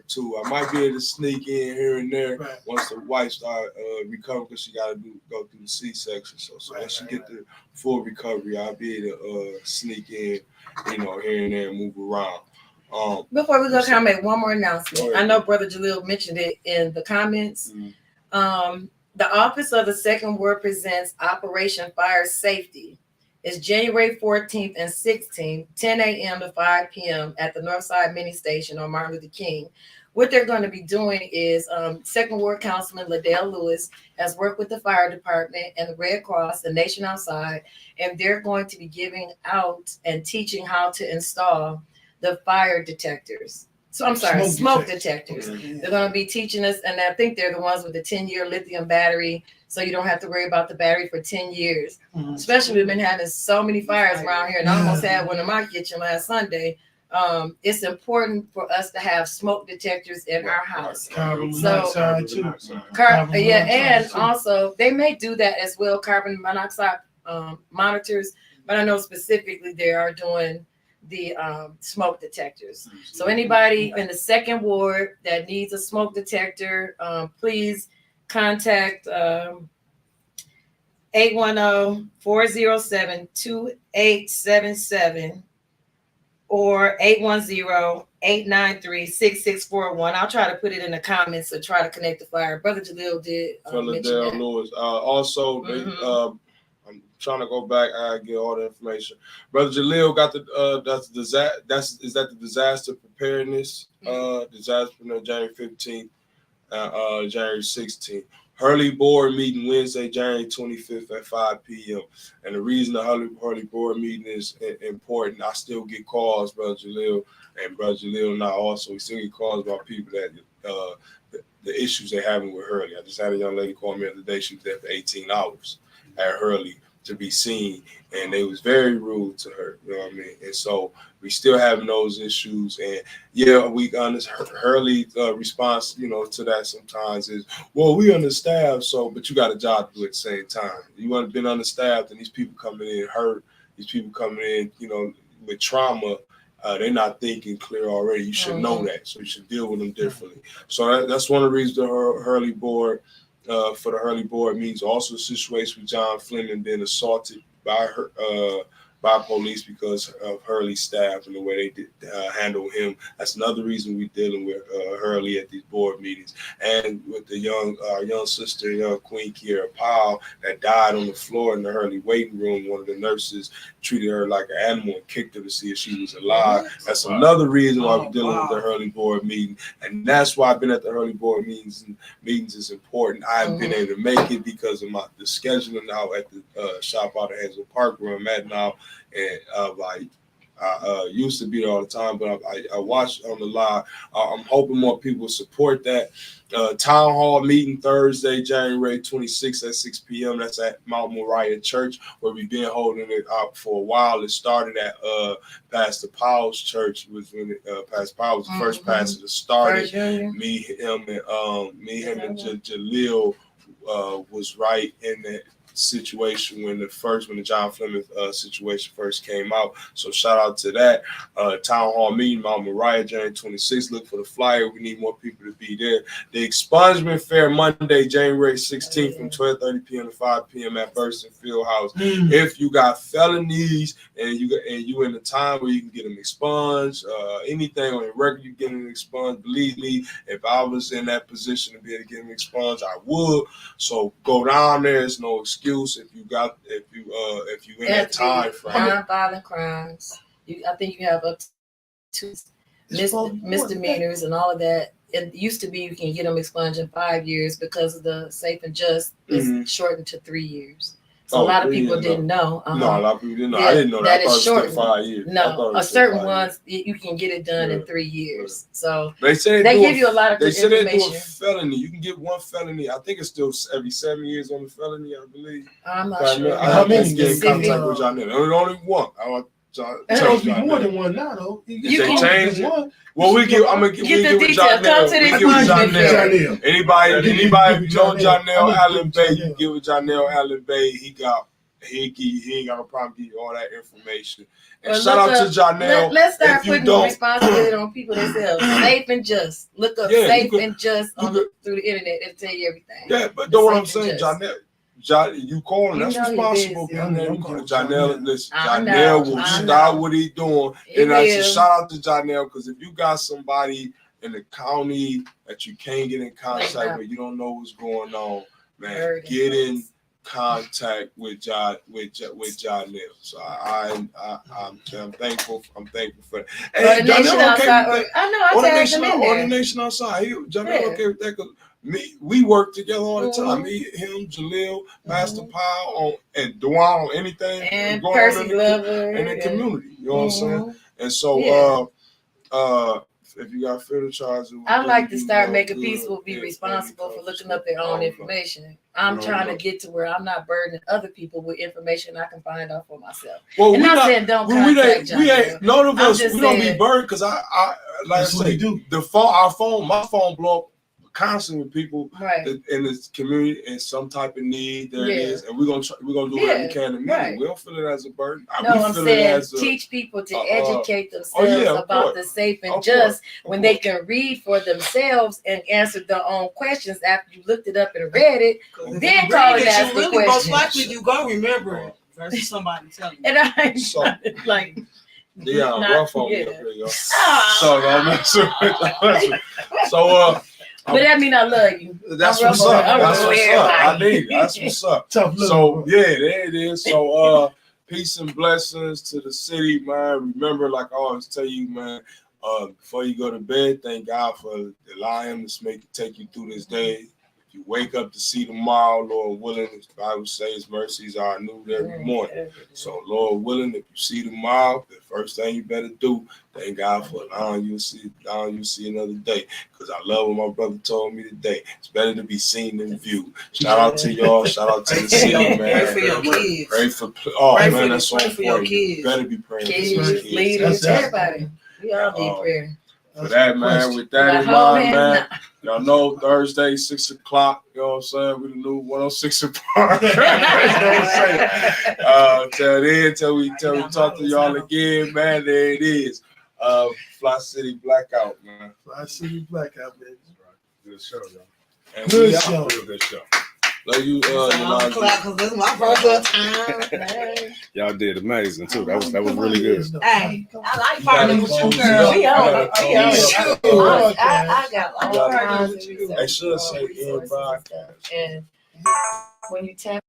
too. I might be able to sneak in here and there once the wife start recovering, because she gotta go through the C-section. So once she get the full recovery, I'll be able to sneak in, here and there and move around. Before we go, can I make one more announcement? I know Brother Jalil mentioned it in the comments. The Office of the Second Ward presents Operation Fire Safety. It's January 14th and 16th, 10 a.m. to 5 p.m. at the Northside Mini Station on Martin Luther King. What they're going to be doing is Second Ward Councilman Liddell Lewis has worked with the fire department and the Red Cross, the Nation Outside, and they're going to be giving out and teaching how to install the fire detectors. So I'm sorry, smoke detectors. They're going to be teaching us, and I think they're the ones with the 10-year lithium battery, so you don't have to worry about the battery for 10 years. Especially, we've been having so many fires around here, and I almost had one in my kitchen last Sunday. It's important for us to have smoke detectors in our house. Carbon monoxide too. And also they may do that as well, carbon monoxide monitors, but I know specifically they are doing the smoke detectors. So anybody in the Second Ward that needs a smoke detector, please contact 810-407-2877 or 810-893-6641. I'll try to put it in the comments to try to connect the fire. Brother Jalil did mention that. Lewis. Also, I'm trying to go back. I get all the information. Brother Jalil got the is that the disaster preparedness disaster January 15th, January 16th. Hurley board meeting Wednesday, January 25th at 5 p.m. And the reason the Hurley board meeting is important, I still get calls, Brother Jalil, and Brother Jalil and I also, we still get calls about people that the issues they're having with Hurley. I just had a young lady call me the other day. She was there for 18 hours at Hurley to be seen, and they was very rude to her, you know what I mean? And so we still having those issues, and we understand Hurley response, to that sometimes is, well, we understaffed, but you got a job to do at the same time. You want to been understaffed, and these people coming in hurt, these people coming in, with trauma, they're not thinking clear already. You should know that, so you should deal with them differently. So that's one of the reasons the Hurley board, for the Hurley board means also a situation with John Flint being assaulted by by police because of Hurley's staff and the way they did handle him. That's another reason we're dealing with Hurley at these board meetings. And with the young sister, young Queen Kiera Powell, that died on the floor in the Hurley waiting room. One of the nurses treated her like an animal and kicked her to see if she was alive. That's another reason why we're dealing with the Hurley board meeting. And that's why I've been at the Hurley board meetings. Meetings is important. I haven't been able to make it because of the scheduling now at the shop out of Hazel Park where I'm at now. And I used to be there all the time, but I watched on the live. I'm hoping more people support that. Town hall meeting Thursday, January 26th at 6 p.m. That's at Mount Moriah Church, where we've been holding it up for a while. It started at Pastor Powell's church. Was when Pastor Powell was the first pastor that started. Me, him, and Jaleel was right in that situation when the John Fleming situation first came out. So shout out to that. Town hall meeting, Mount Moriah, January 26th. Look for the flyer. We need more people to be there. The expungement fair Monday, January 16th from 12:30 p.m. to 5 p.m. at Burston Fieldhouse. If you got felonies and you in the time where you can get them expunged, anything on your record you get them expunged, believe me, if I was in that position to be able to get them expunged, I would. So go down there. There's no excuse if you in that time frame. Non-violent crimes. I think you have up to misdemeanors and all of that. It used to be you can get them expunged in 5 years because of the safe and just is shortened to 3 years. So a lot of people didn't know. No, a lot of people didn't know. I didn't know that. I thought it was 5 years. No, certain ones you can get it done in 3 years. So they say they give you a lot of good information. They say they do a felony. You can get one felony. I think it's still every 7 years on the felony, I believe. I'm not sure. How many get in contact with y'all now? Only one. It don't be more than one now, though. You can change it. Well, we give with Janelle. Anybody know Janelle Allen Bay? You give with Janelle Allen Bay. He ain't got no problem giving you all that information. And shout out to Janelle. Let's start putting responsibility on people themselves. Safe and just. Look up safe and just through the internet. It'll tell you everything. Yeah, but know what I'm saying, Janelle. You call him, that's responsible. Janelle, listen, Janelle will stop what he's doing. And I should shout out to Janelle because if you got somebody in the county that you can't get in contact with, you don't know what's going on, man, get in contact with Janelle. So I'm thankful. I'm thankful for that. Hey, Janelle, okay. On the nation outside. Janelle, okay with that? We work together all the time. Me, him, Jaleel, Pastor Powell, and Dwan on anything and going Percy on in the community. You know what I'm saying? And so, if you got federal charges, I'd like to start making people be responsible for looking up their own information. I'm trying to get to where I'm not burdening other people with information I can find out for myself. Well, and I'm not saying don't contact John. We ain't none of us. We don't be burdened because I like I say, my phone blow up constantly with people in this community in some type of need. There it is, and we're gonna do whatever we can to meet it. We don't feel it as a burden. I'm saying teach people to educate themselves about the safe and just when they can read for themselves and answer their own questions after you looked it up and read it. Then call and ask the question. Most likely you go remember it versus somebody telling you. And I ain't like. Rough on me. There you go. So but that mean I love you. That's what's up. I need it. That's what's up. So there it is. So peace and blessings to the city, man. Remember, like I always tell you, man, before you go to bed, thank God for allowing him to take you through this day. You wake up to see tomorrow, Lord willing. The Bible says mercies are new every morning. So, Lord willing, if you see tomorrow, the first thing you better do, thank God for allowing you to see another day. Because I love what my brother told me today. It's better to be seen than viewed. Shout out to y'all. Shout out to the city, man. Pray for your kids. Pray for that's so important. You better be praying for your kids. Leaders, everybody. We all need prayer. For that, man, with that in mind, man, y'all know Thursday, 6 o'clock, you know what I'm saying? We the new 106 apart. You know what I'm saying? Till we talk to y'all again, man, there it is. Fli-City Blackout, man. Fli-City Blackout, baby. Good show, y'all. Good show. Good show. Like you, I'm clap because this is my first time. Y'all did amazing too. That was really good. Hey, I like partnering with you, girl. We on it. I got all kinds of I should say in broadcast. And when you tap